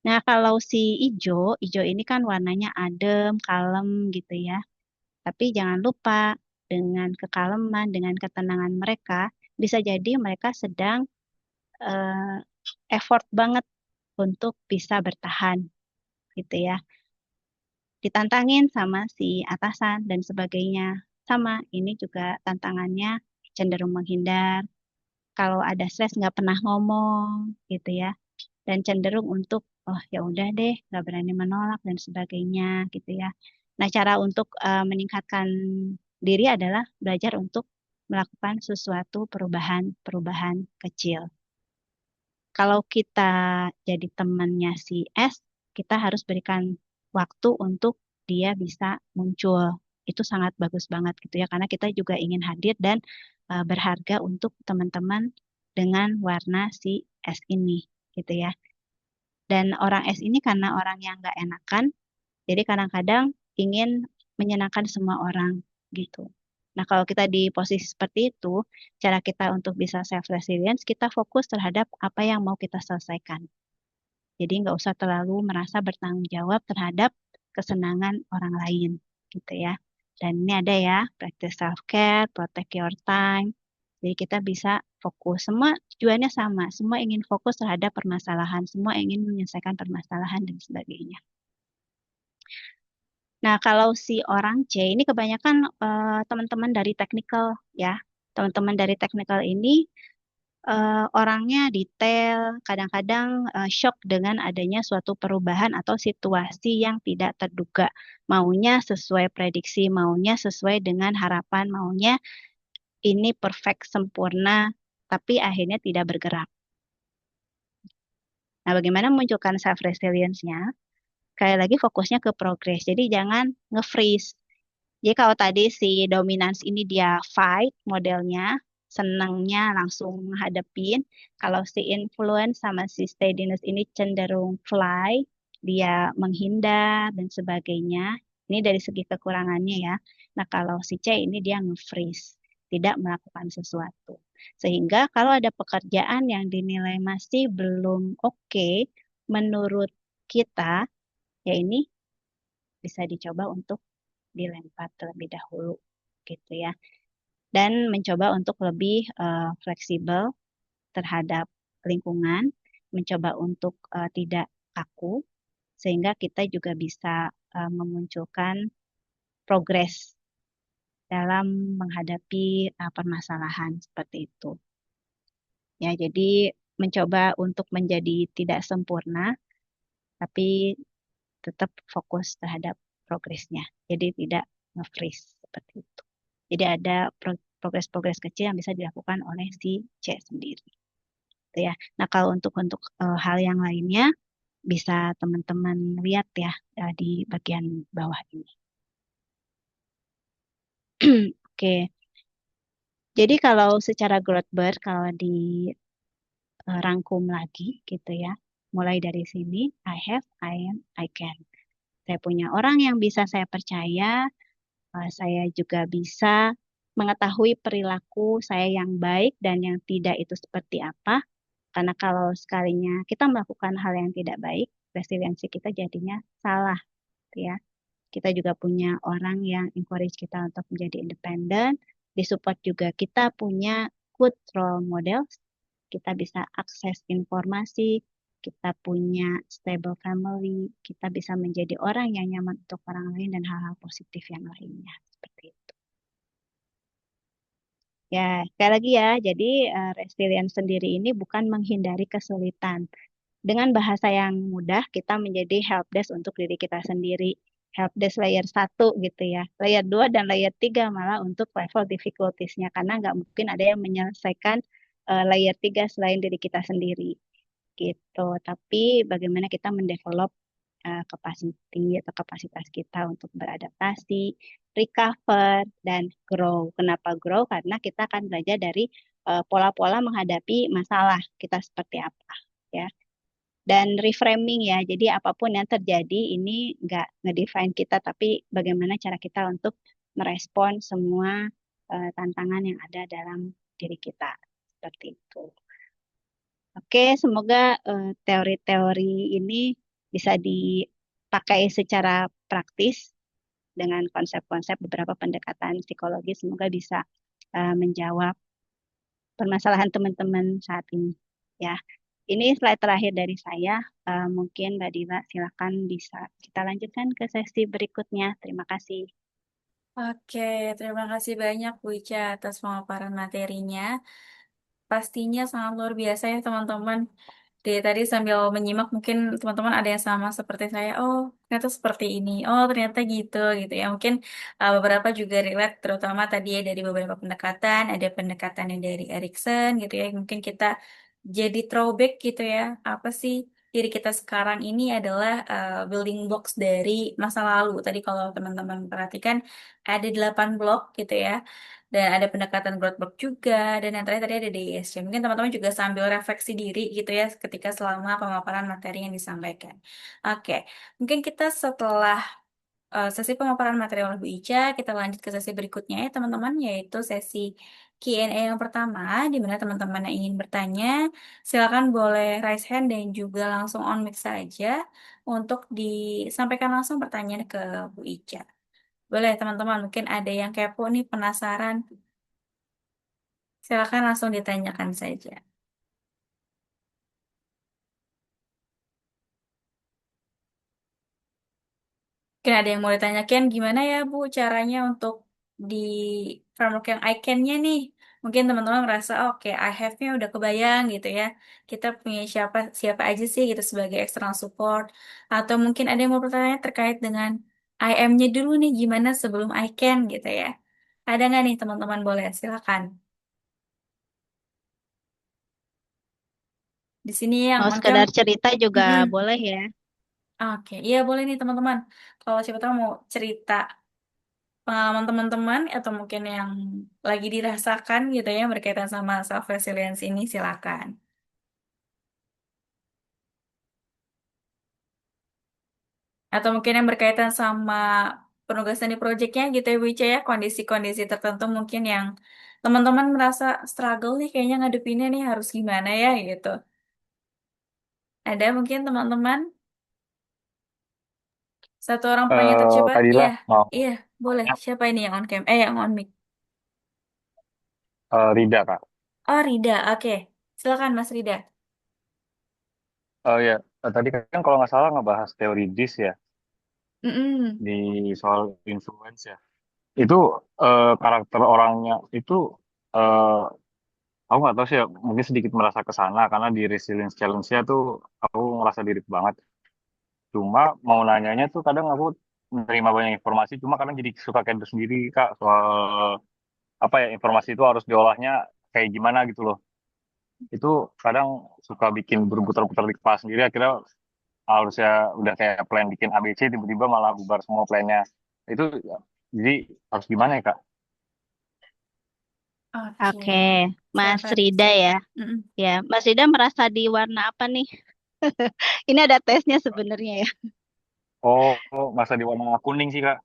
Nah, kalau si ijo ini kan warnanya adem, kalem gitu ya. Tapi jangan lupa dengan kekaleman, dengan ketenangan mereka, bisa jadi mereka sedang eh, effort banget untuk bisa bertahan gitu ya. Ditantangin sama si atasan dan sebagainya. Sama, ini juga tantangannya cenderung menghindar. Kalau ada stres nggak pernah ngomong gitu ya. Dan cenderung untuk oh ya udah deh nggak berani menolak dan sebagainya gitu ya. Nah, cara untuk meningkatkan diri adalah belajar untuk melakukan sesuatu perubahan kecil. Kalau kita jadi temannya si S, kita harus berikan waktu untuk dia bisa muncul. Itu sangat bagus banget gitu ya, karena kita juga ingin hadir dan berharga untuk teman-teman dengan warna si S ini gitu ya. Dan orang S ini karena orang yang nggak enakan, jadi kadang-kadang ingin menyenangkan semua orang gitu. Nah, kalau kita di posisi seperti itu, cara kita untuk bisa self resilience, kita fokus terhadap apa yang mau kita selesaikan. Jadi nggak usah terlalu merasa bertanggung jawab terhadap kesenangan orang lain, gitu ya. Dan ini ada ya, practice self-care, protect your time. Jadi kita bisa fokus. Semua tujuannya sama. Semua ingin fokus terhadap permasalahan. Semua ingin menyelesaikan permasalahan dan sebagainya. Nah, kalau si orang C ini kebanyakan teman-teman dari technical ya. Teman-teman dari technical ini orangnya detail, kadang-kadang shock dengan adanya suatu perubahan atau situasi yang tidak terduga. Maunya sesuai prediksi, maunya sesuai dengan harapan, maunya ini perfect, sempurna, tapi akhirnya tidak bergerak. Nah, bagaimana memunculkan self-resilience-nya? Sekali lagi fokusnya ke progress. Jadi jangan nge-freeze. Jadi kalau tadi si dominance ini dia fight modelnya, senangnya langsung menghadapin. Kalau si influence sama si steadiness ini cenderung fly, dia menghindar dan sebagainya. Ini dari segi kekurangannya ya. Nah kalau si C ini dia nge-freeze, tidak melakukan sesuatu. Sehingga kalau ada pekerjaan yang dinilai masih belum oke menurut kita, ya ini bisa dicoba untuk dilempar terlebih dahulu gitu ya. Dan mencoba untuk lebih fleksibel terhadap lingkungan, mencoba untuk tidak kaku sehingga kita juga bisa memunculkan progres dalam menghadapi permasalahan seperti itu. Ya, jadi mencoba untuk menjadi tidak sempurna tapi tetap fokus terhadap progresnya. Jadi tidak nge-freeze seperti itu. Jadi ada progres-progres kecil yang bisa dilakukan oleh si C sendiri. Gitu ya. Nah, kalau untuk hal yang lainnya bisa teman-teman lihat ya di bagian bawah ini. Oke. Jadi kalau secara growth bird kalau dirangkum lagi gitu ya. Mulai dari sini I have, I am, I can. Saya punya orang yang bisa saya percaya, saya juga bisa mengetahui perilaku saya yang baik dan yang tidak itu seperti apa. Karena kalau sekalinya kita melakukan hal yang tidak baik, resiliensi kita jadinya salah, gitu ya. Kita juga punya orang yang encourage kita untuk menjadi independen, disupport juga kita punya good role models, kita bisa akses informasi, kita punya stable family, kita bisa menjadi orang yang nyaman untuk orang lain dan hal-hal positif yang lainnya, seperti itu. Ya, sekali lagi ya, jadi resilience sendiri ini bukan menghindari kesulitan. Dengan bahasa yang mudah, kita menjadi helpdesk untuk diri kita sendiri. Helpdesk layer 1 gitu ya. Layer 2 dan layer 3 malah untuk level difficulties-nya. Karena nggak mungkin ada yang menyelesaikan layer 3 selain diri kita sendiri. Gitu. Tapi bagaimana kita mendevelop capacity atau kapasitas kita untuk beradaptasi, recover, dan grow. Kenapa grow? Karena kita akan belajar dari pola-pola menghadapi masalah kita seperti apa. Ya, dan reframing ya. Jadi apapun yang terjadi ini nggak ngedefine kita, tapi bagaimana cara kita untuk merespon semua tantangan yang ada dalam diri kita. Seperti itu. Oke, semoga teori-teori ini bisa dipakai secara praktis dengan konsep-konsep beberapa pendekatan psikologi. Semoga bisa menjawab permasalahan teman-teman saat ini. Ya, ini slide terakhir dari saya. Mungkin Mbak Diva, silakan bisa kita lanjutkan ke sesi berikutnya. Terima kasih. Oke, terima kasih banyak Bu Ica atas pemaparan materinya. Pastinya sangat luar biasa ya teman-teman. Dari tadi sambil menyimak mungkin teman-teman ada yang sama seperti saya. Oh, ternyata seperti ini. Oh, ternyata gitu ya. Mungkin beberapa juga relate, terutama tadi ya dari beberapa pendekatan. Ada pendekatan yang dari Erikson gitu ya. Mungkin kita jadi throwback gitu ya. Apa sih diri kita sekarang ini adalah building blocks dari masa lalu. Tadi kalau teman-teman perhatikan ada 8 blok gitu ya. Dan ada pendekatan growth block juga. Dan yang terakhir tadi ada DISC. Mungkin teman-teman juga sambil refleksi diri gitu ya ketika selama pemaparan materi yang disampaikan. Oke, mungkin kita setelah sesi pemaparan materi oleh Bu Ica. Kita lanjut ke sesi berikutnya ya teman-teman, yaitu sesi Q&A yang pertama, di mana teman-teman yang ingin bertanya, silakan boleh raise hand dan juga langsung on mic saja untuk disampaikan langsung pertanyaan ke Bu Ica. Boleh teman-teman, mungkin ada yang kepo nih, penasaran, silakan langsung ditanyakan saja. Mungkin ada yang mau ditanyakan gimana ya Bu caranya untuk di framework yang icon-nya nih. Mungkin teman-teman merasa oke, I have-nya udah kebayang gitu ya. Kita punya siapa siapa aja sih gitu sebagai external support. Atau mungkin ada yang mau bertanya terkait dengan IM-nya dulu nih gimana sebelum icon gitu ya. Ada nggak nih teman-teman, boleh silakan. Di sini yang Mau on cam. sekedar cerita juga Mm-mm. boleh ya. Oke, iya boleh nih teman-teman. Kalau siapa tahu mau cerita pengalaman teman-teman atau mungkin yang lagi dirasakan gitu ya berkaitan sama self resilience ini, silakan. Atau mungkin yang berkaitan sama penugasan di proyeknya gitu ya Bu Ica ya, kondisi-kondisi tertentu mungkin yang teman-teman merasa struggle nih kayaknya ngadepinnya nih harus gimana ya gitu. Ada mungkin teman-teman satu orang penanya tercepat, iya, Kadila mau iya, boleh. tanya, Siapa ini yang on cam? Yang on mic. Rida Kak. Oh, Rida, oke. Silakan Mas Rida. Ya, tadi kan kalau nggak salah ngebahas teori DIS ya Mm-mm. di soal influence ya. Itu karakter orangnya itu eh, aku nggak tahu sih ya, mungkin sedikit merasa ke sana karena di resilience challenge-nya tuh aku ngerasa diri banget. Cuma mau nanyanya tuh kadang aku menerima banyak informasi, cuma kadang jadi suka keder sendiri Kak soal apa ya informasi itu harus diolahnya kayak gimana gitu loh. Itu kadang suka bikin berputar-putar di kepala sendiri akhirnya harusnya udah kayak plan bikin ABC tiba-tiba malah bubar semua plannya. Itu jadi harus gimana ya Kak? Oke, Oke, Mas silakan. Rida ya. Mm-mm. Ya, Mas Rida merasa di warna apa nih? Ini ada tesnya sebenarnya ya. Oh, masa di warna kuning sih Kak.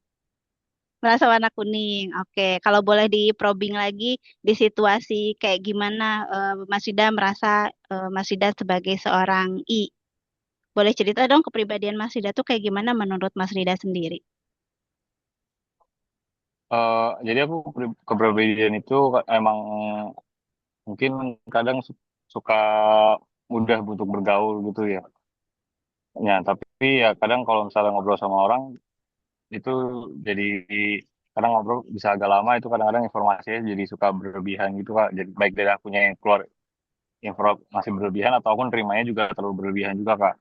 Merasa warna kuning. Oke, kalau boleh di probing lagi di situasi kayak gimana Mas Rida merasa Mas Rida sebagai seorang I. Boleh cerita dong kepribadian Mas Rida tuh kayak gimana menurut Mas Rida sendiri? Jadi aku kepribadian itu emang mungkin kadang suka mudah untuk bergaul gitu ya. Ya, tapi ya kadang kalau misalnya ngobrol sama orang itu jadi kadang ngobrol bisa agak lama itu kadang-kadang informasinya jadi suka berlebihan gitu Kak. Jadi baik dari akunya yang keluar informasi berlebihan ataupun terimanya juga terlalu berlebihan juga Kak.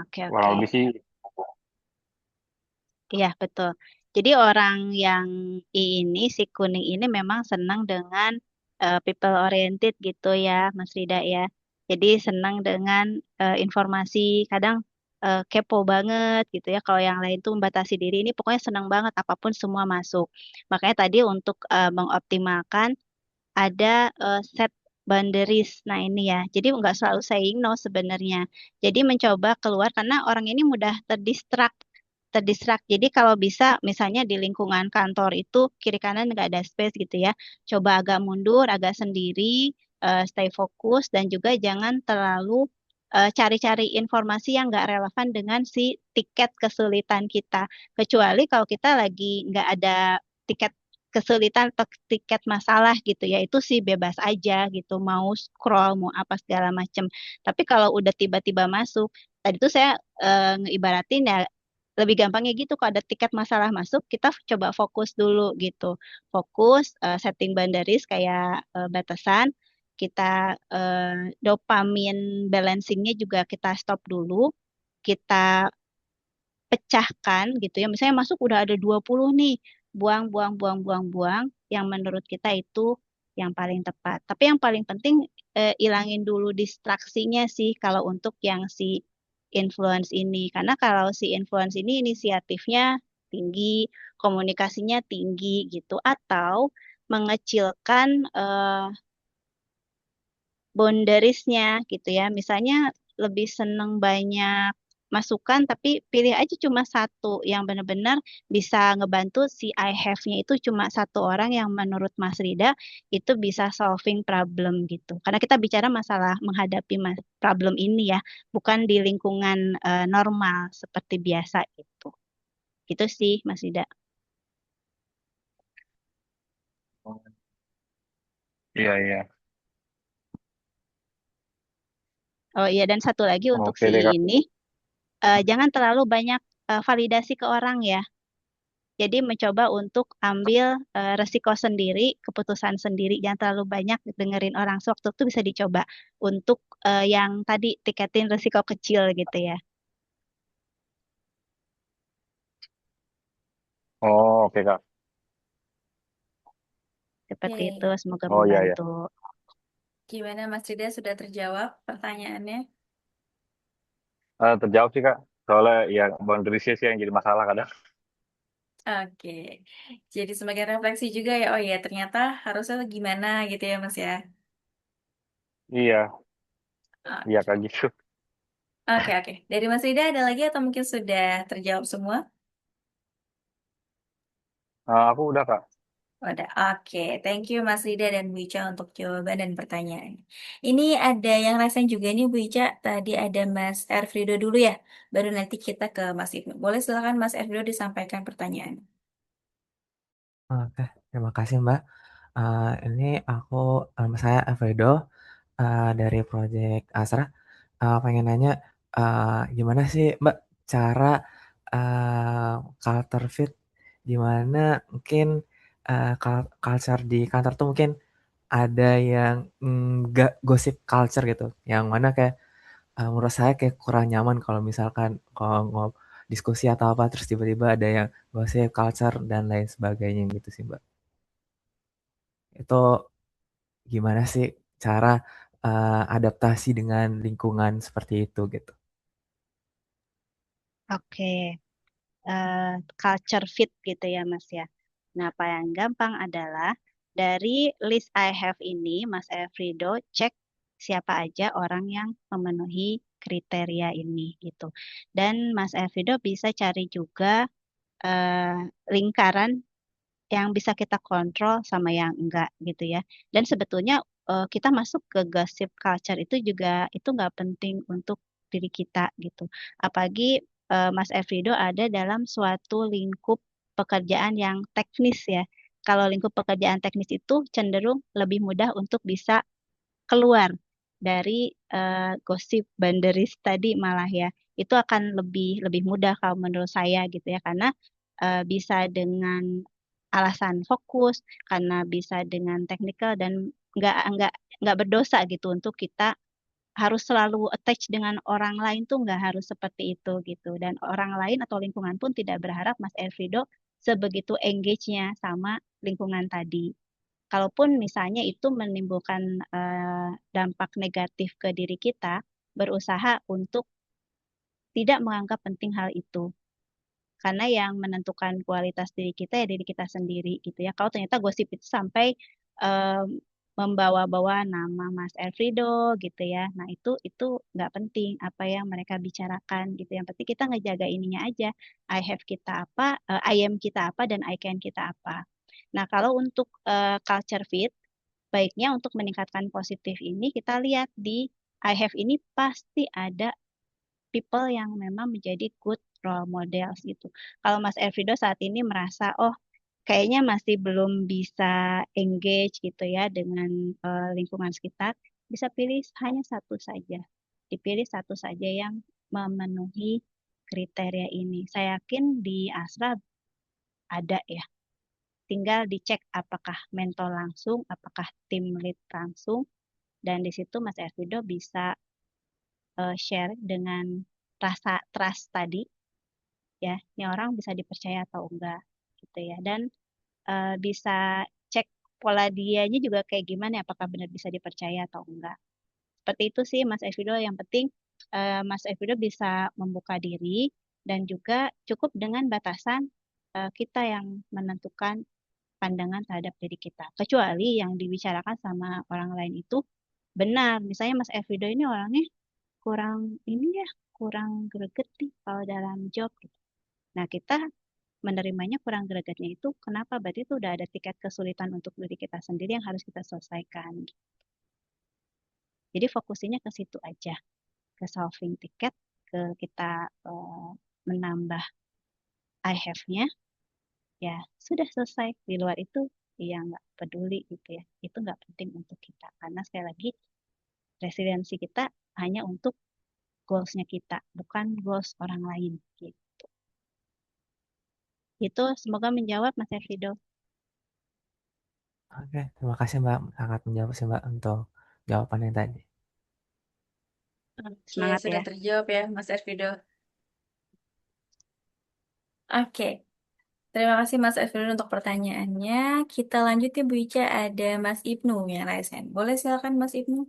Oke, Kurang oke. lebih sih. Iya, betul. Jadi orang yang I ini, si kuning ini memang senang dengan people oriented gitu ya, Mas Rida ya. Jadi senang dengan informasi, kadang kepo banget gitu ya. Kalau yang lain tuh membatasi diri, ini pokoknya senang banget apapun semua masuk. Makanya tadi untuk mengoptimalkan ada set boundaries. Nah ini ya, jadi nggak selalu saying no sebenarnya. Jadi mencoba keluar karena orang ini mudah terdistrak. Jadi kalau bisa misalnya di lingkungan kantor itu kiri kanan nggak ada space gitu ya. Coba agak mundur, agak sendiri, stay fokus dan juga jangan terlalu cari-cari informasi yang nggak relevan dengan si tiket kesulitan kita. Kecuali kalau kita lagi nggak ada tiket kesulitan atau tiket masalah gitu ya, itu sih bebas aja gitu, mau scroll, mau apa segala macam. Tapi kalau udah tiba-tiba masuk, tadi tuh saya ngeibaratin ya lebih gampangnya gitu kalau ada tiket masalah masuk kita coba fokus dulu gitu fokus setting boundaries kayak batasan kita dopamin balancingnya juga kita stop dulu kita pecahkan gitu ya misalnya masuk udah ada 20 nih buang buang buang buang buang yang menurut kita itu yang paling tepat tapi yang paling penting ilangin dulu distraksinya sih kalau untuk yang si influence ini. Karena kalau si influence ini inisiatifnya tinggi, komunikasinya tinggi gitu, atau mengecilkan boundariesnya gitu ya. Misalnya lebih seneng banyak masukan, tapi pilih aja cuma satu yang benar-benar bisa ngebantu si I have-nya itu cuma satu orang yang menurut Mas Rida itu bisa solving problem gitu. Karena kita bicara masalah menghadapi problem ini ya, bukan di lingkungan normal seperti biasa gitu. Gitu sih Mas Rida. Iya, iya. Oh iya, dan satu lagi untuk Oke si deh, Kak. ini, jangan terlalu banyak validasi ke orang ya. Jadi mencoba untuk ambil resiko sendiri, keputusan sendiri, jangan terlalu banyak dengerin orang. Sewaktu itu bisa dicoba untuk yang tadi tiketin resiko kecil gitu ya. Oh, oke, Kak. Seperti itu, Oke, semoga Oh, iya, iya. membantu. gimana Mas Rida sudah terjawab pertanyaannya? Terjawab sih, Kak. Soalnya ya boundariesnya sih yang jadi masalah kadang. Oke, jadi sebagai refleksi juga ya, oh ya ternyata harusnya gimana gitu ya Mas ya. Iya, iya, Oke, Kak, gitu. oke. Dari Mas Rida ada lagi atau mungkin sudah terjawab semua? Aku udah, Kak. Udah, oke. Thank you Mas Rida dan Bu Ica untuk jawaban dan pertanyaan. Ini ada yang rasain juga nih Bu Ica. Tadi ada Mas Erfrido dulu ya. Baru nanti kita ke Mas Ibnu. Boleh silakan Mas Erfrido disampaikan pertanyaan. Oke, terima kasih Mbak. Ini aku, saya Alfredo dari Project Asra. Pengen nanya, gimana sih Mbak cara culture fit, gimana mungkin culture di kantor tuh mungkin ada yang nggak gosip culture gitu, yang mana kayak menurut saya kayak kurang nyaman kalau misalkan kalau diskusi atau apa terus tiba-tiba ada yang gosip culture dan lain sebagainya gitu sih Mbak. Itu gimana sih cara adaptasi dengan lingkungan seperti itu gitu? Oke, culture fit gitu ya Mas ya. Nah, apa yang gampang adalah dari list I have ini, Mas Everido cek siapa aja orang yang memenuhi kriteria ini gitu. Dan Mas Everido bisa cari juga eh, lingkaran yang bisa kita kontrol sama yang enggak gitu ya. Dan sebetulnya kita masuk ke gossip culture itu juga itu nggak penting untuk diri kita gitu. Apalagi Mas Everido ada dalam suatu lingkup pekerjaan yang teknis ya. Kalau lingkup pekerjaan teknis itu cenderung lebih mudah untuk bisa keluar dari gosip banderis tadi malah ya. Itu akan lebih lebih mudah kalau menurut saya gitu ya karena bisa dengan alasan fokus, karena bisa dengan teknikal dan nggak nggak nggak berdosa gitu untuk kita harus selalu attach dengan orang lain tuh nggak harus seperti itu gitu dan orang lain atau lingkungan pun tidak berharap Mas Elfrido sebegitu engage-nya sama lingkungan tadi. Kalaupun misalnya itu menimbulkan dampak negatif ke diri kita, berusaha untuk tidak menganggap penting hal itu. Karena yang menentukan kualitas diri kita ya diri kita sendiri gitu ya. Kalau ternyata gosip itu sampai em, membawa-bawa nama Mas Elfrido gitu ya. Nah itu nggak penting apa yang mereka bicarakan gitu. Yang penting kita ngejaga ininya aja. I have kita apa, I am kita apa dan I can kita apa. Nah kalau untuk culture fit, baiknya untuk meningkatkan positif ini kita lihat di I have ini pasti ada people yang memang menjadi good role models gitu. Kalau Mas Elfrido saat ini merasa, oh kayaknya masih belum bisa engage gitu ya dengan lingkungan sekitar, bisa pilih hanya satu saja. Dipilih satu saja yang memenuhi kriteria ini. Saya yakin di Asra ada ya. Tinggal dicek apakah mentor langsung, apakah tim lead langsung, dan di situ Mas Elfrido bisa share dengan rasa trust tadi ya ini orang bisa dipercaya atau enggak gitu ya dan bisa cek pola dianya juga kayak gimana ya, apakah benar bisa dipercaya atau enggak seperti itu sih Mas Evido yang penting Mas Evido bisa membuka diri dan juga cukup dengan batasan kita yang menentukan pandangan terhadap diri kita kecuali yang dibicarakan sama orang lain itu benar misalnya Mas Evido ini orangnya kurang ini ya kurang greget nih kalau dalam job gitu. Nah, kita menerimanya kurang gregetnya itu kenapa? Berarti itu udah ada tiket kesulitan untuk diri kita sendiri yang harus kita selesaikan. Jadi fokusnya ke situ aja, ke solving tiket, ke kita menambah I have-nya, ya sudah selesai. Di luar itu ya nggak peduli gitu ya. Itu nggak penting untuk kita. Karena sekali lagi resiliensi kita hanya untuk goals-nya kita, bukan goals orang lain. Gitu. Itu semoga menjawab Mas Evido. Oke, terima kasih Mbak. Sangat menjawab sih Mbak untuk jawabannya tadi. Oke, Semangat sudah ya. terjawab ya Mas Ervido. Oke, terima kasih Mas Ervido untuk pertanyaannya. Kita lanjut ya Bu Ica, ada Mas Ibnu yang raise hand. Boleh silakan Mas Ibnu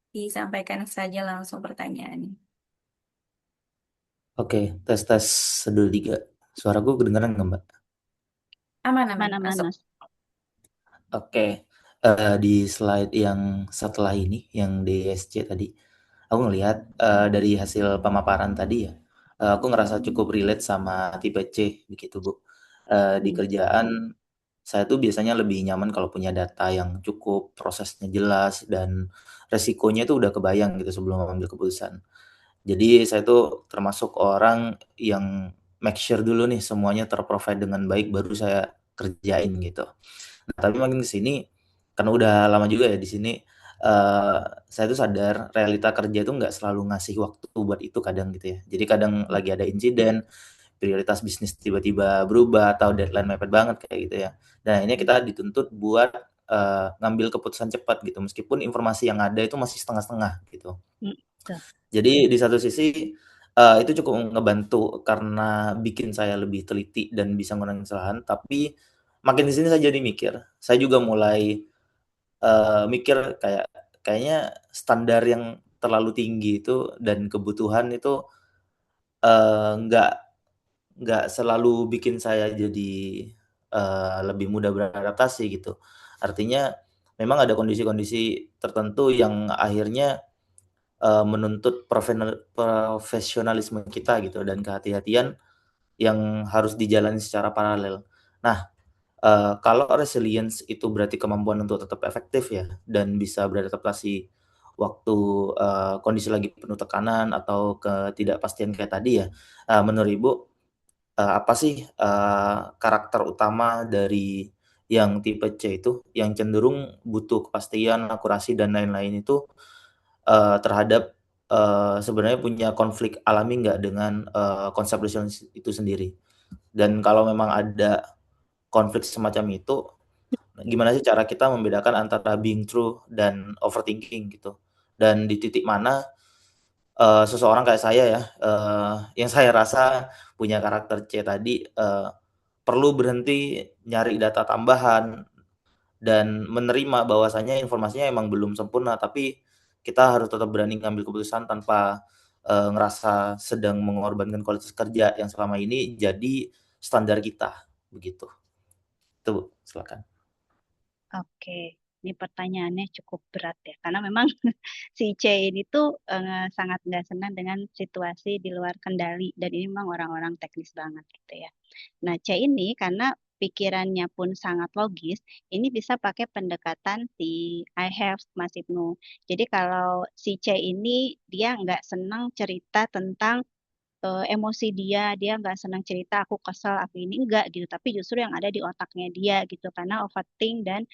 disampaikan saja langsung pertanyaannya. Oke, tes 1, 2, 3. Suara gue kedengeran nggak, Mbak? Aman, Mana-mana masuk. Mas. Oke, di slide yang setelah ini, yang DSC tadi, aku ngelihat dari hasil pemaparan tadi ya, aku ngerasa cukup relate sama tipe C, begitu Bu. Di kerjaan, saya tuh biasanya lebih nyaman kalau punya data yang cukup, prosesnya jelas, dan resikonya tuh udah kebayang gitu sebelum mengambil keputusan. Jadi saya tuh termasuk orang yang make sure dulu nih semuanya terprovide dengan baik baru saya kerjain gitu. Nah, tapi makin ke sini karena udah lama juga ya di sini, saya tuh sadar realita kerja itu nggak selalu ngasih waktu buat itu kadang gitu ya. Jadi kadang lagi ada insiden, prioritas bisnis tiba-tiba berubah atau deadline mepet banget kayak gitu ya. Dan ini kita dituntut buat, ngambil keputusan cepat gitu meskipun informasi yang ada itu masih setengah-setengah gitu. Betul. Jadi di satu sisi, itu cukup ngebantu karena bikin saya lebih teliti dan bisa ngurangin kesalahan, tapi makin di sini saya jadi mikir, saya juga mulai, mikir kayaknya standar yang terlalu tinggi itu dan kebutuhan itu, nggak selalu bikin saya jadi, lebih mudah beradaptasi gitu. Artinya memang ada kondisi-kondisi tertentu yang akhirnya menuntut profesionalisme kita gitu dan kehati-hatian yang harus dijalani secara paralel. Nah, kalau resilience itu berarti kemampuan untuk tetap efektif ya dan bisa beradaptasi waktu, kondisi lagi penuh tekanan atau ketidakpastian kayak tadi ya, menurut Ibu, apa sih, karakter utama dari yang tipe C itu yang cenderung butuh kepastian, akurasi dan lain-lain itu terhadap, sebenarnya punya konflik alami nggak dengan, konsep resilience itu sendiri? Dan kalau memang ada konflik semacam itu, gimana sih cara kita membedakan antara being true dan overthinking gitu? Dan di titik mana, seseorang kayak saya ya, yang saya rasa punya karakter C tadi, perlu berhenti nyari data tambahan dan menerima bahwasanya informasinya emang belum sempurna, tapi kita harus tetap berani ngambil keputusan tanpa, ngerasa sedang mengorbankan kualitas kerja yang selama ini jadi standar kita, begitu. Itu, Bu, silakan. Oke, ini pertanyaannya cukup berat ya, karena memang si C ini tuh sangat nggak senang dengan situasi di luar kendali, dan ini memang orang-orang teknis banget gitu ya. Nah, C ini karena pikirannya pun sangat logis, ini bisa pakai pendekatan si I have Mas Ibnu. Jadi kalau si C ini dia nggak senang cerita tentang emosi dia nggak senang cerita aku kesel aku ini enggak gitu, tapi justru yang ada di otaknya dia gitu karena overthink dan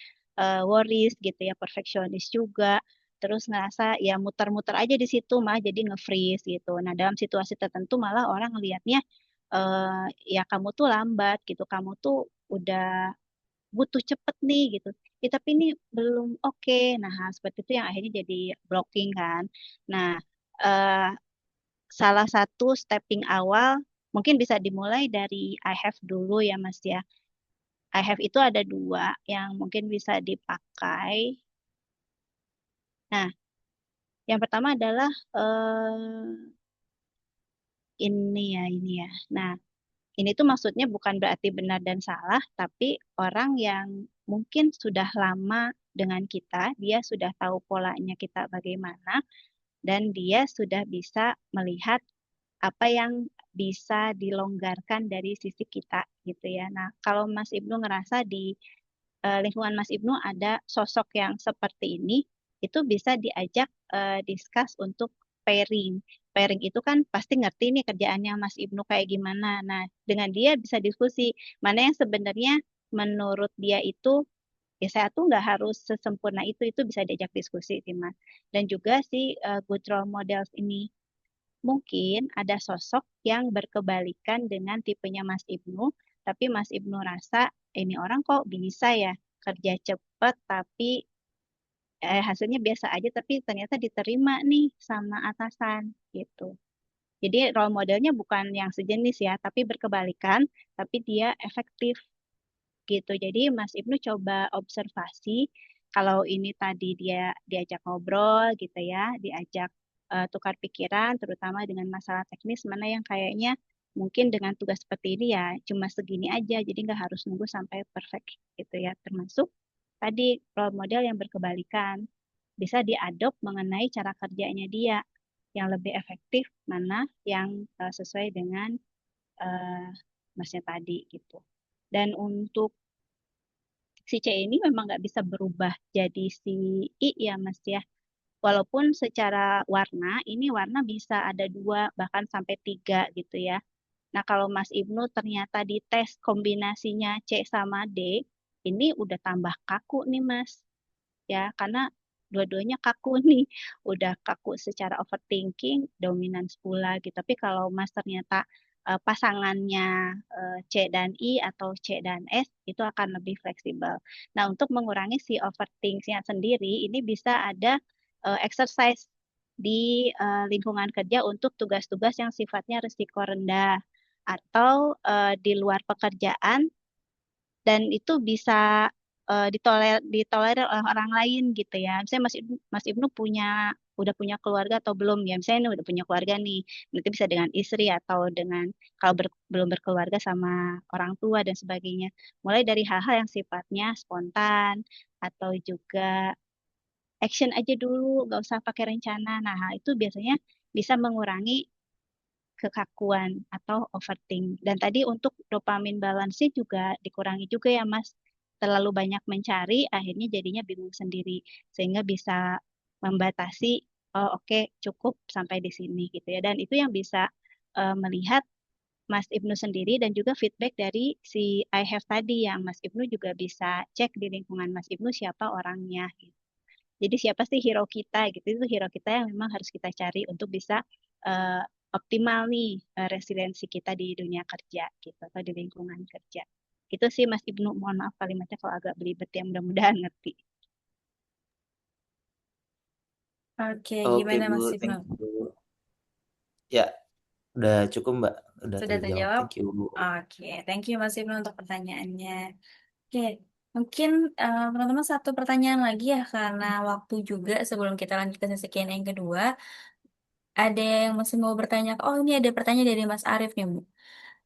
worries gitu ya, perfeksionis juga, terus ngerasa ya muter-muter aja di situ mah jadi nge-freeze gitu. Nah, dalam situasi tertentu malah orang ngelihatnya ya kamu tuh lambat gitu, kamu tuh udah butuh cepet nih gitu. Ya, tapi ini belum oke. Nah, hal seperti itu yang akhirnya jadi blocking kan. Nah, eh, salah satu stepping awal mungkin bisa dimulai dari I have dulu ya Mas ya. I have itu ada dua yang mungkin bisa dipakai. Nah, yang pertama adalah ini ya. Nah, ini tuh maksudnya bukan berarti benar dan salah, tapi orang yang mungkin sudah lama dengan kita, dia sudah tahu polanya kita bagaimana, dan dia sudah bisa melihat apa yang bisa dilonggarkan dari sisi kita gitu ya. Nah, kalau Mas Ibnu ngerasa di lingkungan Mas Ibnu ada sosok yang seperti ini, itu bisa diajak discuss untuk pairing. Pairing itu kan pasti ngerti nih kerjaannya Mas Ibnu kayak gimana. Nah, dengan dia bisa diskusi mana yang sebenarnya menurut dia itu ya saya tuh nggak harus sesempurna itu bisa diajak diskusi sih Mas. Dan juga si good role models ini mungkin ada sosok yang berkebalikan dengan tipenya Mas Ibnu, tapi Mas Ibnu rasa ini orang kok bisa ya kerja cepat tapi hasilnya biasa aja tapi ternyata diterima nih sama atasan gitu. Jadi role modelnya bukan yang sejenis ya, tapi berkebalikan, tapi dia efektif gitu. Jadi Mas Ibnu coba observasi kalau ini tadi dia diajak ngobrol gitu ya, diajak tukar pikiran terutama dengan masalah teknis mana yang kayaknya mungkin dengan tugas seperti ini ya cuma segini aja jadi nggak harus nunggu sampai perfect gitu ya. Termasuk tadi role model yang berkebalikan bisa diadop mengenai cara kerjanya dia yang lebih efektif mana yang sesuai dengan eh, masnya tadi gitu. Dan untuk si C ini memang nggak bisa berubah jadi si I ya Mas ya. Walaupun secara warna, ini warna bisa ada dua bahkan sampai tiga gitu ya. Nah kalau Mas Ibnu ternyata di tes kombinasinya C sama D, ini udah tambah kaku nih Mas. Ya karena dua-duanya kaku nih. Udah kaku secara overthinking, dominance pula gitu. Tapi kalau Mas ternyata pasangannya C dan I atau C dan S itu akan lebih fleksibel. Nah, untuk mengurangi si overthinkingnya sendiri, ini bisa ada exercise di lingkungan kerja untuk tugas-tugas yang sifatnya risiko rendah atau di luar pekerjaan dan itu bisa ditolerir oleh orang lain gitu ya. Misalnya Mas Ibnu udah punya keluarga atau belum ya? Misalnya ini udah punya keluarga nih, nanti bisa dengan istri atau dengan kalau belum berkeluarga sama orang tua dan sebagainya. Mulai dari hal-hal yang sifatnya spontan atau juga action aja dulu, nggak usah pakai rencana. Nah, hal itu biasanya bisa mengurangi kekakuan atau overthink. Dan tadi untuk dopamin balance juga dikurangi juga ya Mas. Terlalu banyak mencari, akhirnya jadinya bingung sendiri. Sehingga bisa membatasi, oh oke cukup sampai di sini gitu ya. Dan itu yang bisa melihat Mas Ibnu sendiri dan juga feedback dari si I have tadi yang Mas Ibnu juga bisa cek di lingkungan Mas Ibnu siapa orangnya gitu. Jadi siapa sih hero kita gitu? Itu hero kita yang memang harus kita cari untuk bisa eh, optimal nih resiliensi kita di dunia kerja gitu atau di lingkungan kerja. Itu sih Mas Ibnu, mohon maaf kalimatnya kalau agak belibet ya mudah-mudahan ngerti. Oke, Oke gimana Bu, Mas Ibnu? thank you. Ya, udah cukup Mbak, udah Sudah terjawab. terjawab? Thank you Bu. Oke, thank you Mas Ibnu untuk pertanyaannya. Oke, mungkin teman-teman satu pertanyaan lagi ya karena waktu juga sebelum kita lanjut ke sesi Q&A yang kedua. Ada yang masih mau bertanya? Oh, ini ada pertanyaan dari Mas Arief nih, Bu.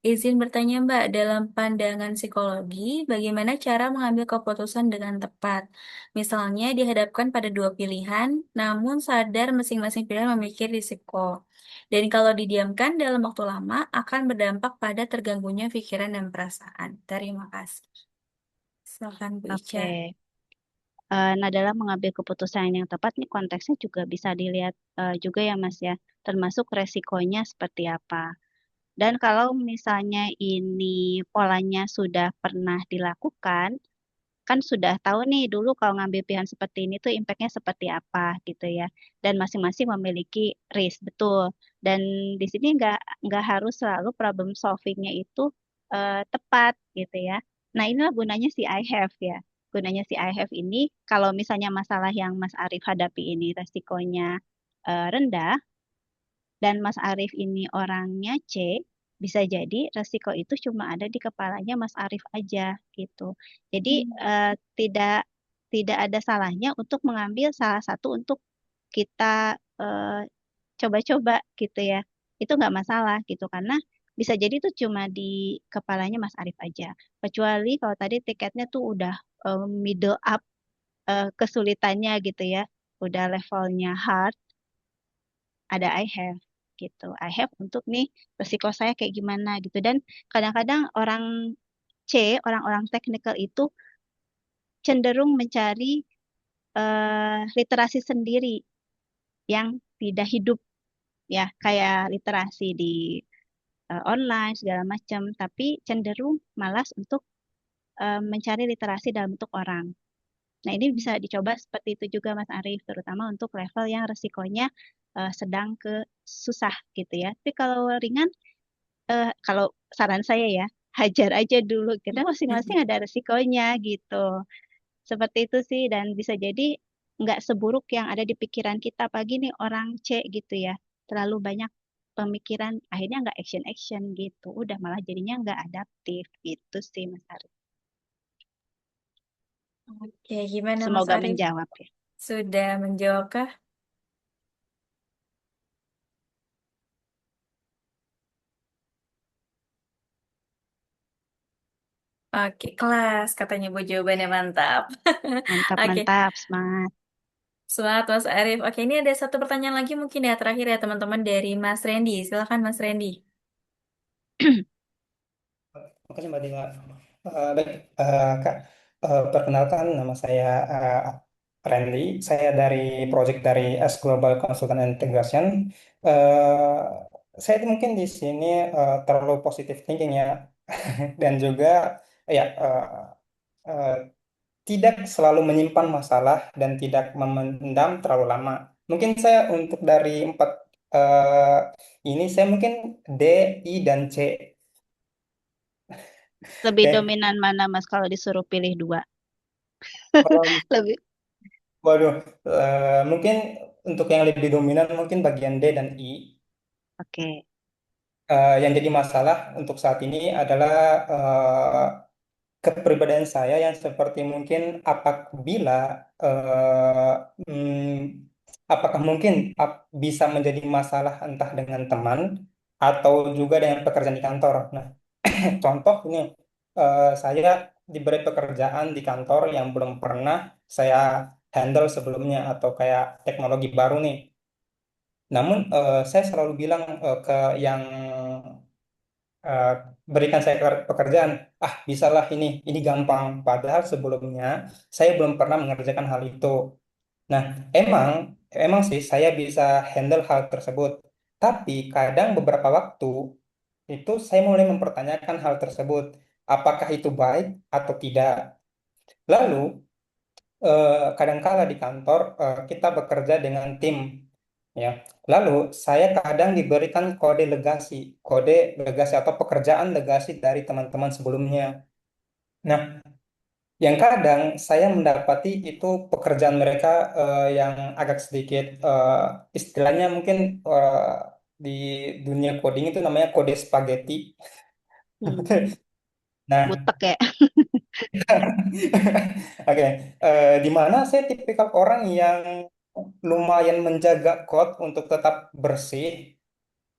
Izin bertanya, Mbak, dalam pandangan psikologi, bagaimana cara mengambil keputusan dengan tepat? Misalnya dihadapkan pada dua pilihan, namun sadar masing-masing pilihan memiliki risiko. Dan kalau didiamkan dalam waktu lama, akan berdampak pada terganggunya pikiran dan perasaan. Terima kasih. Silakan, Bu Ica. Oke. Nah, dalam mengambil keputusan yang tepat nih konteksnya juga bisa dilihat juga ya Mas ya, termasuk resikonya seperti apa. Dan kalau misalnya ini polanya sudah pernah dilakukan, kan sudah tahu nih dulu kalau ngambil pilihan seperti ini tuh impactnya seperti apa gitu ya. Dan masing-masing memiliki risk, betul. Dan di sini nggak harus selalu problem solvingnya itu tepat gitu ya. Nah inilah gunanya si I have ya. Gunanya si I have ini kalau misalnya masalah yang Mas Arief hadapi ini resikonya rendah, dan Mas Arief ini orangnya C, bisa jadi resiko itu cuma ada di kepalanya Mas Arief aja gitu. Jadi tidak tidak ada salahnya untuk mengambil salah satu untuk kita coba-coba gitu ya. Itu nggak masalah gitu karena bisa jadi itu cuma di kepalanya Mas Arief aja. Kecuali kalau tadi tiketnya tuh udah middle up kesulitannya gitu ya, udah levelnya hard ada I have gitu. I have untuk nih resiko saya kayak gimana gitu. Dan kadang-kadang orang-orang teknikal itu cenderung mencari literasi sendiri yang tidak hidup ya, kayak literasi di online segala macam, tapi cenderung malas untuk mencari literasi dalam bentuk orang. Nah, ini bisa dicoba seperti itu juga Mas Arief, terutama untuk level yang resikonya sedang ke susah gitu ya. Tapi kalau ringan, kalau saran saya ya, hajar aja dulu. Kita masing-masing ada resikonya gitu. Seperti itu sih, dan bisa jadi nggak seburuk yang ada di pikiran kita. Pagi nih orang C gitu ya, terlalu banyak pemikiran, akhirnya nggak action-action gitu. Udah malah jadinya nggak adaptif gitu sih Mas Arief. Oke, gimana Mas Semoga Arief? menjawab ya. Sudah menjawabkah? Oke, kelas katanya Bu jawabannya mantap. Mantap, Oke, mantap, semangat. semangat Mas Arief. Oke, ini ada satu pertanyaan lagi mungkin ya terakhir ya teman-teman dari Mas Randy. Silakan Mas Randy. Makasih Mbak Dila. Baik, Kak, perkenalkan nama saya Randy. Saya dari project dari S Global Consultant and Integration. Eh, saya mungkin di sini terlalu positive thinking ya, dan juga ya eh, tidak selalu menyimpan masalah dan tidak memendam terlalu lama. Mungkin saya untuk dari empat eh, ini saya mungkin D, I, dan C. Lebih Oke. dominan mana Mas kalau disuruh pilih dua? Kalau Lebih. Waduh, mungkin untuk yang lebih dominan mungkin bagian D dan I. Oke. Yang jadi masalah untuk saat ini adalah kepribadian saya yang seperti mungkin apabila eh, apakah mungkin bisa menjadi masalah entah dengan teman atau juga dengan pekerjaan di kantor. Nah, contoh ini saya diberi pekerjaan di kantor yang belum pernah saya handle sebelumnya atau kayak teknologi baru nih. Namun saya selalu bilang ke yang eh, berikan saya pekerjaan, bisalah ini gampang. Padahal sebelumnya saya belum pernah mengerjakan hal itu. Nah, emang emang sih saya bisa handle hal tersebut. Tapi kadang beberapa waktu itu saya mulai mempertanyakan hal tersebut. Apakah itu baik atau tidak? Lalu kadangkala di kantor kita bekerja dengan tim, ya. Lalu saya kadang diberikan kode legasi atau pekerjaan legasi dari teman-teman sebelumnya. Nah, yang kadang saya mendapati itu pekerjaan mereka yang agak sedikit istilahnya mungkin di dunia coding itu namanya kode spaghetti. Hmm, Nah, butek ya. oke, di mana saya tipikal orang yang lumayan menjaga code untuk tetap bersih,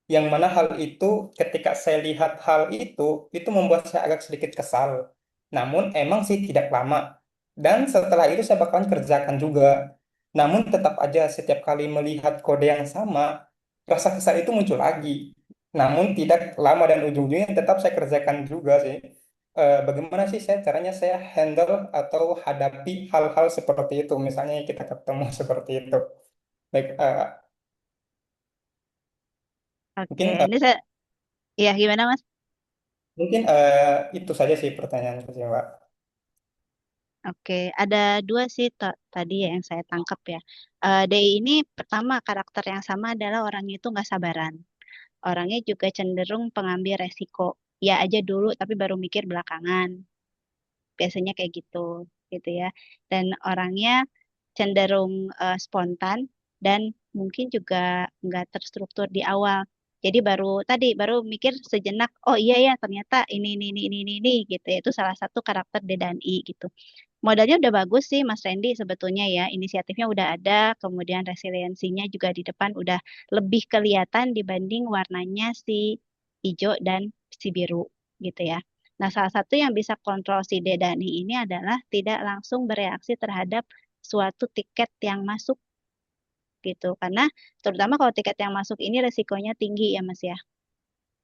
yang mana hal itu ketika saya lihat hal itu membuat saya agak sedikit kesal. Namun emang sih tidak lama. Dan setelah itu saya bakalan kerjakan juga. Namun tetap aja setiap kali melihat kode yang sama, rasa kesal itu muncul lagi. Namun tidak lama dan ujung-ujungnya tetap saya kerjakan juga sih. Bagaimana sih caranya saya handle atau hadapi hal-hal seperti itu? Misalnya kita ketemu seperti itu. Baik, Oke, mungkin ini saya ya gimana Mas? mungkin itu saja sih pertanyaanku sih, Mbak. Oke, ada dua sih tadi ya yang saya tangkap ya. DI ini pertama karakter yang sama adalah orangnya itu nggak sabaran. Orangnya juga cenderung pengambil resiko. Ya aja dulu tapi baru mikir belakangan. Biasanya kayak gitu, gitu ya. Dan orangnya cenderung spontan dan mungkin juga nggak terstruktur di awal. Jadi baru mikir sejenak, oh iya ya ternyata ini gitu ya. Itu salah satu karakter D dan I gitu. Modalnya udah bagus sih Mas Randy sebetulnya ya. Inisiatifnya udah ada, kemudian resiliensinya juga di depan udah lebih kelihatan dibanding warnanya si hijau dan si biru gitu ya. Nah, salah satu yang bisa kontrol si D dan I ini adalah tidak langsung bereaksi terhadap suatu tiket yang masuk gitu. Karena terutama kalau tiket yang masuk ini resikonya tinggi ya Mas ya.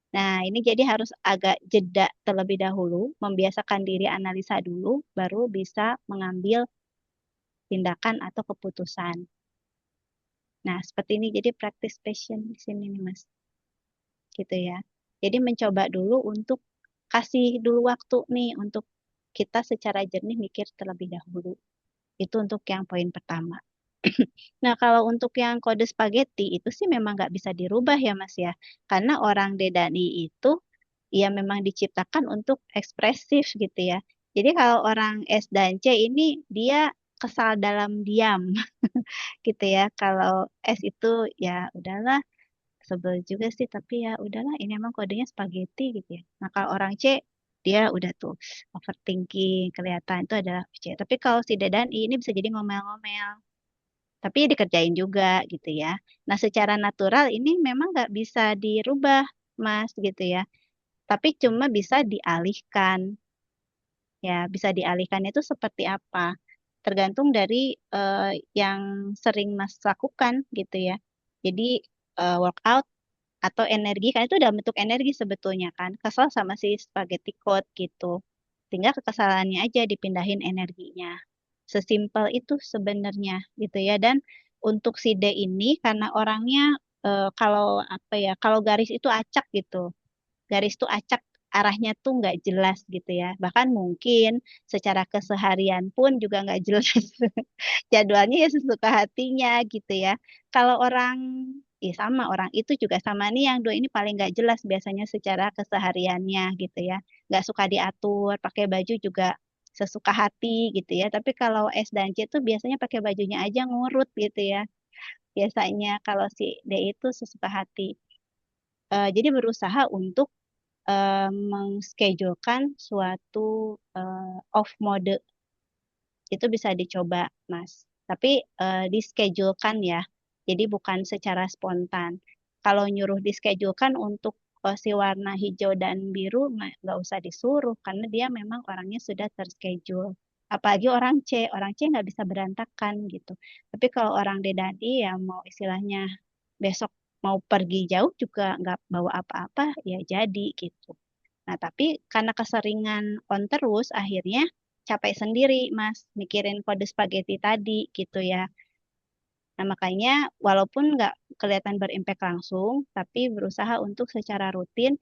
Nah, ini jadi harus agak jeda terlebih dahulu, membiasakan diri analisa dulu, baru bisa mengambil tindakan atau keputusan. Nah, seperti ini jadi practice passion di sini nih Mas, gitu ya. Jadi mencoba dulu untuk kasih dulu waktu nih untuk kita secara jernih mikir terlebih dahulu. Itu untuk yang poin pertama. Nah, kalau untuk yang kode spaghetti itu sih memang nggak bisa dirubah ya Mas ya. Karena orang Dedani itu ya memang diciptakan untuk ekspresif gitu ya. Jadi kalau orang S dan C ini dia kesal dalam diam gitu ya. Kalau S itu ya udahlah sebel juga sih tapi ya udahlah ini emang kodenya spaghetti gitu ya. Nah, kalau orang C dia udah tuh overthinking kelihatan itu adalah C. Tapi kalau si Dedani ini bisa jadi ngomel-ngomel tapi dikerjain juga gitu ya. Nah, secara natural ini memang nggak bisa dirubah, Mas, gitu ya. Tapi cuma bisa dialihkan. Ya, bisa dialihkan itu seperti apa? Tergantung dari yang sering Mas lakukan gitu ya. Jadi workout atau energi kan itu dalam bentuk energi sebetulnya kan. Kesel sama si spaghetti code gitu. Tinggal kekesalannya aja dipindahin energinya. Sesimpel itu sebenarnya gitu ya. Dan untuk si D ini karena orangnya kalau apa ya, kalau garis itu acak gitu. Garis itu acak arahnya tuh nggak jelas gitu ya. Bahkan mungkin secara keseharian pun juga nggak jelas. Jadwalnya ya sesuka hatinya gitu ya. Kalau orang sama orang itu juga sama nih yang dua ini paling nggak jelas biasanya secara kesehariannya gitu ya. Nggak suka diatur, pakai baju juga sesuka hati gitu ya. Tapi kalau S dan C tuh biasanya pakai bajunya aja ngurut gitu ya. Biasanya kalau si D itu sesuka hati. Jadi berusaha untuk mengschedulekan suatu off mode itu bisa dicoba, Mas. Tapi dischedulekan ya. Jadi bukan secara spontan. Kalau nyuruh dischedulekan untuk si warna hijau dan biru nggak usah disuruh karena dia memang orangnya sudah terschedule. Apalagi orang C nggak bisa berantakan gitu. Tapi kalau orang D ya mau istilahnya besok mau pergi jauh juga nggak bawa apa-apa ya jadi gitu. Nah, tapi karena keseringan on terus, akhirnya capek sendiri, Mas, mikirin kode spaghetti tadi gitu ya. Nah, makanya walaupun nggak kelihatan berimpact langsung, tapi berusaha untuk secara rutin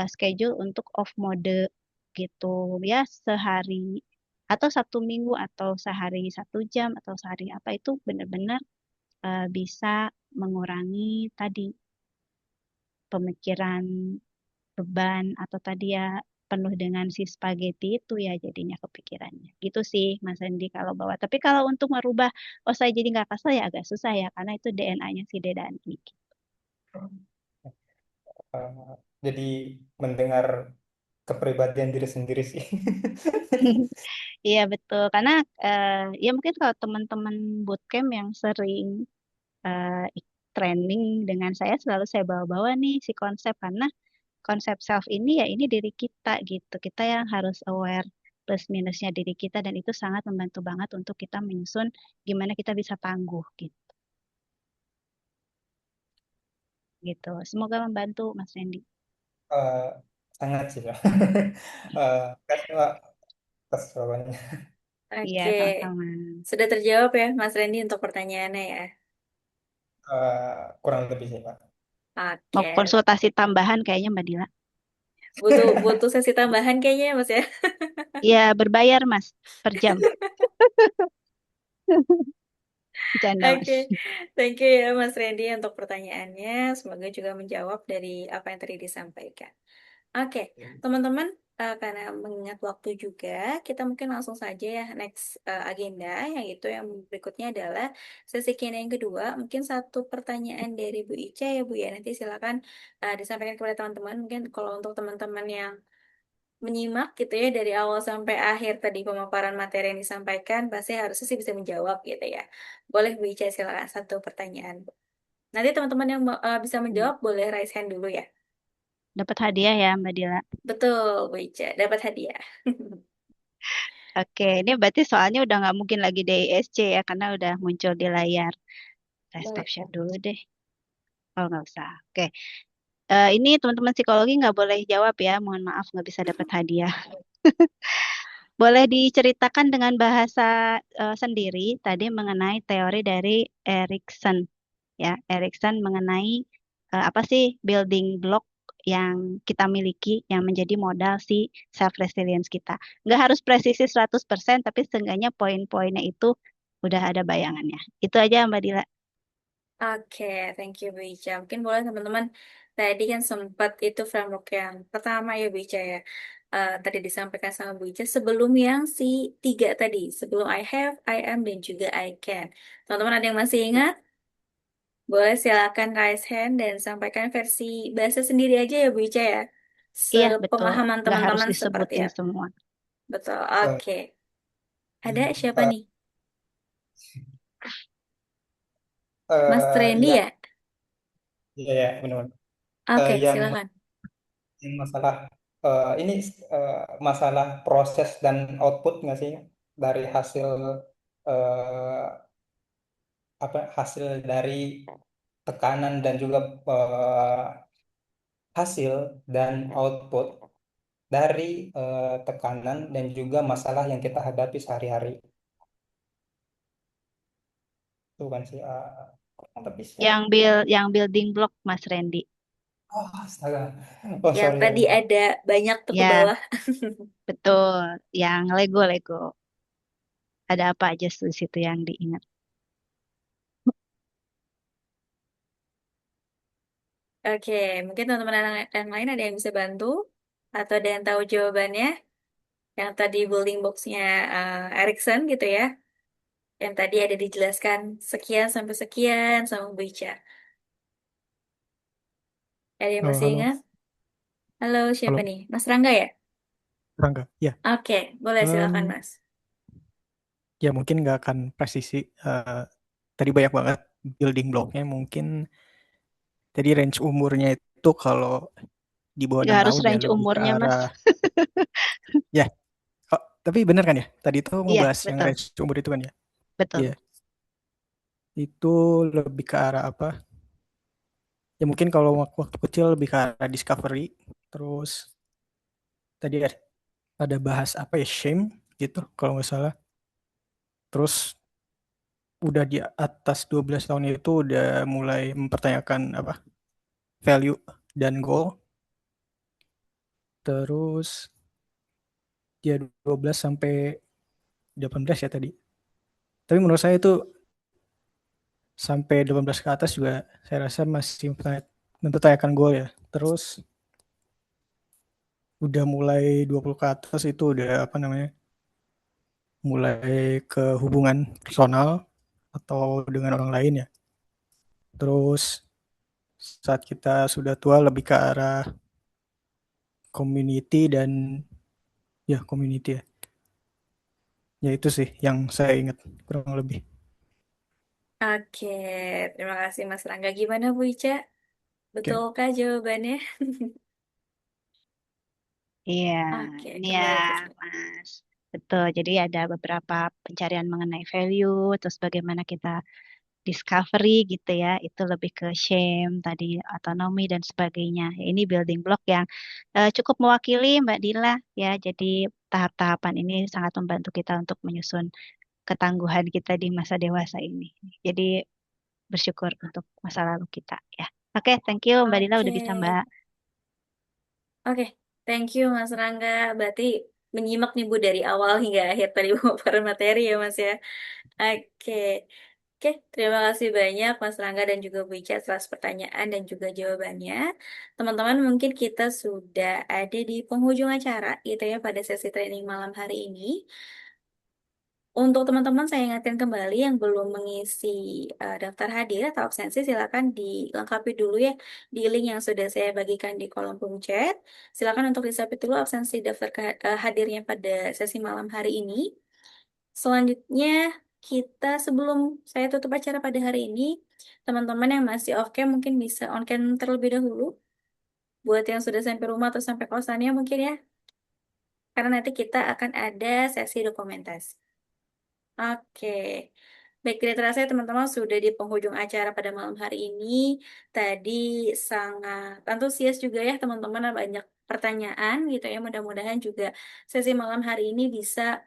schedule untuk off mode gitu ya sehari atau 1 minggu atau sehari 1 jam atau sehari apa itu benar-benar bisa mengurangi tadi pemikiran beban atau tadi ya penuh dengan si spaghetti itu ya jadinya kepikirannya. Gitu sih Mas Andi kalau bawa. Tapi kalau untuk merubah, oh saya jadi nggak kesel ya agak susah ya karena itu DNA-nya si Dedani. Jadi mendengar kepribadian diri sendiri sih. Iya betul karena ya mungkin kalau teman-teman bootcamp yang sering training dengan saya selalu saya bawa-bawa nih si konsep karena konsep self ini ya ini diri kita gitu. Kita yang harus aware plus minusnya diri kita dan itu sangat membantu banget untuk kita menyusun gimana kita bisa tangguh gitu. Gitu. Semoga membantu Mas Randy. Eh, Sangat sih ya. Kasih Pak atas jawabannya. Iya, Oke, sama-sama. sudah terjawab ya Mas Randy untuk pertanyaannya ya. Kurang lebih sih Pak. Mau Oke, konsultasi tambahan kayaknya Mbak Dila. butuh butuh sesi tambahan kayaknya ya Mas ya. Iya, berbayar Mas per jam. Bercanda Mas. Oke, thank you ya Mas Randy untuk pertanyaannya. Semoga juga menjawab dari apa yang tadi disampaikan. Oke, teman-teman, karena mengingat waktu juga, kita mungkin langsung saja ya next agenda, yang itu yang berikutnya adalah sesi Q&A yang kedua. Mungkin satu pertanyaan dari Bu Ica ya Bu ya, nanti silakan disampaikan kepada teman-teman. Mungkin kalau untuk teman-teman yang menyimak gitu ya dari awal sampai akhir tadi pemaparan materi yang disampaikan, pasti harusnya sih bisa menjawab gitu ya. Boleh Bu Ica silakan satu pertanyaan. Nanti teman-teman yang bisa menjawab boleh raise hand dulu ya. Dapat hadiah ya Mbak Dila. Betul, Bu Ica, dapat hadiah. Oke, ini berarti soalnya udah nggak mungkin lagi DISC ya karena udah muncul di layar. Kita stop Boleh. share dulu deh. Oh, nggak usah. Oke. Ini teman-teman psikologi nggak boleh jawab ya. Mohon maaf nggak bisa dapat hadiah. Boleh diceritakan dengan bahasa sendiri tadi mengenai teori dari Erikson. Ya, Erikson mengenai apa sih building block yang kita miliki yang menjadi modal si self resilience kita. Nggak harus presisi 100%, tapi seenggaknya poin-poinnya itu udah ada bayangannya. Itu aja Mbak Dila. Oke, thank you Bu Ica. Mungkin boleh teman-teman, tadi kan sempat itu framework yang pertama ya Bu Ica ya. Tadi disampaikan sama Bu Ica sebelum yang si tiga tadi. Sebelum I have, I am, dan juga I can. Teman-teman ada yang masih ingat? Boleh silakan raise hand dan sampaikan versi bahasa sendiri aja ya Bu Ica ya. Iya, betul. Sepemahaman Nggak harus teman-teman seperti disebutin apa. semua. Betul, Eh, oke. Ada siapa eh, nih? Mas Trendy ya, ya? ya, ya, benar. Oke, Yang silakan. masalah ini masalah proses dan output nggak sih dari hasil eh, apa hasil dari tekanan dan juga hasil dan output dari tekanan dan juga masalah yang kita hadapi sehari-hari. Itu kan sih kurang lebih sih. Yang building block Mas Randy. Oh, astaga. Oh, Yang sorry, tadi sorry. ada banyak tuh ke Ya, bawah. betul. Yang Lego. Ada apa aja di situ yang diingat? Oke, mungkin teman-teman yang lain ada yang bisa bantu atau ada yang tahu jawabannya. Yang tadi building box-nya Erikson gitu ya. Yang tadi ada dijelaskan sekian sampai sekian sama Bu Ica. Ada yang Oh, masih halo, ingat? Halo, siapa halo, nih? Mas Rangga ya? Rangga. Ya, Oke, boleh silakan em, Mas. ya mungkin nggak akan presisi. Tadi banyak banget building blocknya. Mungkin jadi range umurnya itu kalau di bawah Nggak 6 harus tahun ya range lebih ke umurnya, Mas. arah. Ya, tapi bener kan ya? Tadi itu Iya, ngebahas yang betul. range umur itu kan ya? Betul. Iya, itu lebih ke arah apa? Ya mungkin kalau waktu kecil lebih ke arah discovery. Terus tadi ada bahas apa ya? Shame gitu kalau nggak salah. Terus udah di atas 12 tahun itu udah mulai mempertanyakan apa value dan goal. Terus dia 12 sampai 18 ya tadi. Tapi menurut saya itu sampai 18 ke atas juga saya rasa masih mempertanyakan goal ya. Terus udah mulai 20 ke atas itu udah apa namanya? Mulai ke hubungan personal atau dengan orang lain ya. Terus saat kita sudah tua lebih ke arah community dan ya community ya. Ya itu sih yang saya ingat kurang lebih. Oke, terima kasih Mas Rangga. Gimana Bu Ica? Oke. Betulkah jawabannya? Iya, Oke, ini ya, kembali ke saya. Mas. Betul. Jadi ada beberapa pencarian mengenai value, terus bagaimana kita discovery gitu ya. Itu lebih ke shame, tadi autonomi dan sebagainya. Ya, ini building block yang cukup mewakili Mbak Dila ya. Jadi tahap-tahapan ini sangat membantu kita untuk menyusun ketangguhan kita di masa dewasa ini. Jadi bersyukur untuk masa lalu kita ya. Oke, thank you Mbak Dila Oke, udah bisa Mbak. oke. Thank you Mas Rangga. Berarti menyimak nih Bu dari awal hingga akhir tadi pemaparan materi ya Mas ya. Oke. Oke, terima kasih banyak Mas Rangga dan juga Bu Ica atas pertanyaan dan juga jawabannya. Teman-teman, mungkin kita sudah ada di penghujung acara gitu ya pada sesi training malam hari ini. Untuk teman-teman, saya ingatkan kembali yang belum mengisi daftar hadir atau absensi, silakan dilengkapi dulu ya di link yang sudah saya bagikan di kolom room chat. Silakan untuk disubmit dulu absensi daftar hadirnya pada sesi malam hari ini. Selanjutnya, kita sebelum saya tutup acara pada hari ini, teman-teman yang masih off cam mungkin bisa on cam terlebih dahulu. Buat yang sudah sampai rumah atau sampai kosannya mungkin ya. Karena nanti kita akan ada sesi dokumentasi. Oke. Baik, tidak terasa ya teman-teman sudah di penghujung acara pada malam hari ini. Tadi sangat antusias juga ya teman-teman, banyak pertanyaan gitu ya. Mudah-mudahan juga sesi malam hari ini bisa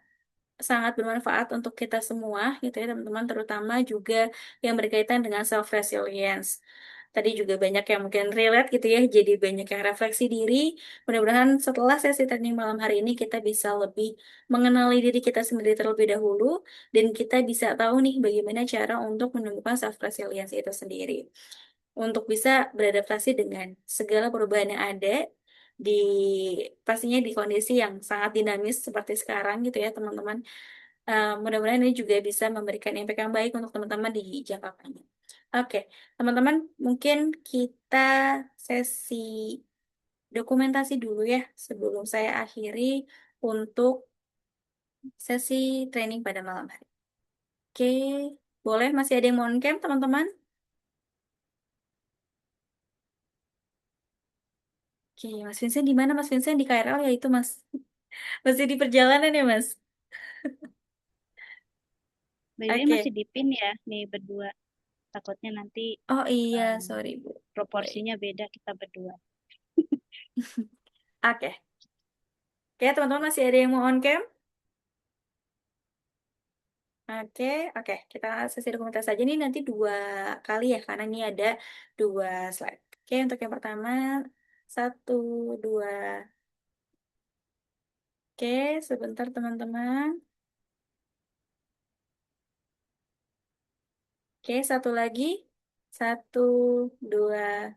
sangat bermanfaat untuk kita semua gitu ya teman-teman, terutama juga yang berkaitan dengan self resilience. Tadi juga banyak yang mungkin relate gitu ya, jadi banyak yang refleksi diri. Mudah-mudahan setelah sesi training malam hari ini kita bisa lebih mengenali diri kita sendiri terlebih dahulu, dan kita bisa tahu nih bagaimana cara untuk menemukan self resilience itu sendiri. Untuk bisa beradaptasi dengan segala perubahan yang ada di pastinya di kondisi yang sangat dinamis seperti sekarang gitu ya teman-teman. Mudah-mudahan ini juga bisa memberikan impact yang baik untuk teman-teman di jangka panjang. Oke, teman-teman, mungkin kita sesi dokumentasi dulu ya sebelum saya akhiri untuk sesi training pada malam hari. Oke, boleh masih ada yang mau on cam teman-teman? Oke, Mas Vincent di mana Mas Vincent? Di KRL ya itu Mas. Masih di perjalanan ya Mas? By the way, masih Oke. dipin ya nih berdua. Takutnya nanti Oh iya, um, sorry Bu. proporsinya beda kita berdua. Oke. Oke, teman-teman masih ada yang mau on cam? Oke, oke. Kita sesi dokumentasi saja nih nanti 2 kali ya, karena ini ada 2 slide. Oke, untuk yang pertama, 1, 2. Oke, sebentar teman-teman. Oke, satu lagi. 1, 2.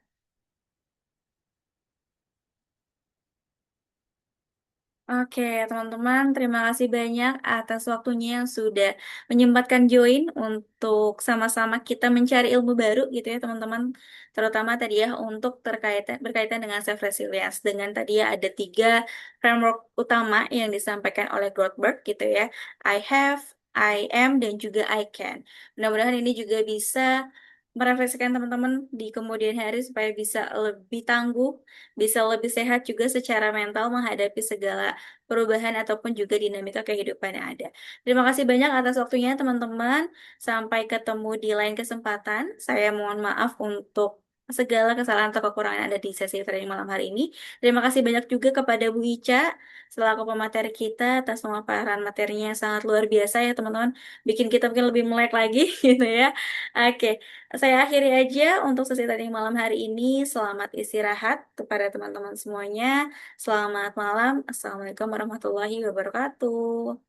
Oke, teman-teman, terima kasih banyak atas waktunya yang sudah menyempatkan join untuk sama-sama kita mencari ilmu baru gitu ya, teman-teman. Terutama tadi ya untuk berkaitan dengan self resilience. Dengan tadi ya ada 3 framework utama yang disampaikan oleh Goldberg gitu ya. I have, I am, dan juga I can. Mudah-mudahan ini juga bisa merefleksikan teman-teman di kemudian hari supaya bisa lebih tangguh, bisa lebih sehat juga secara mental menghadapi segala perubahan ataupun juga dinamika kehidupan yang ada. Terima kasih banyak atas waktunya teman-teman. Sampai ketemu di lain kesempatan. Saya mohon maaf untuk segala kesalahan atau kekurangan yang ada di sesi training malam hari ini. Terima kasih banyak juga kepada Bu Ica selaku pemateri kita atas pemaparan materinya yang sangat luar biasa ya teman-teman. Bikin kita mungkin lebih melek lagi gitu ya. Oke, saya akhiri aja untuk sesi training malam hari ini. Selamat istirahat kepada teman-teman semuanya. Selamat malam. Assalamualaikum warahmatullahi wabarakatuh.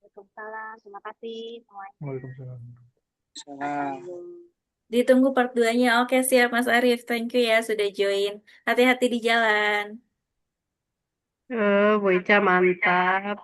Waalaikumsalam. Terima kasih semuanya. Waalaikumsalam. Ditunggu part 2-nya. Oke, siap Mas Arif. Thank you ya sudah join. Hati-hati di jalan. Bu Ica mantap.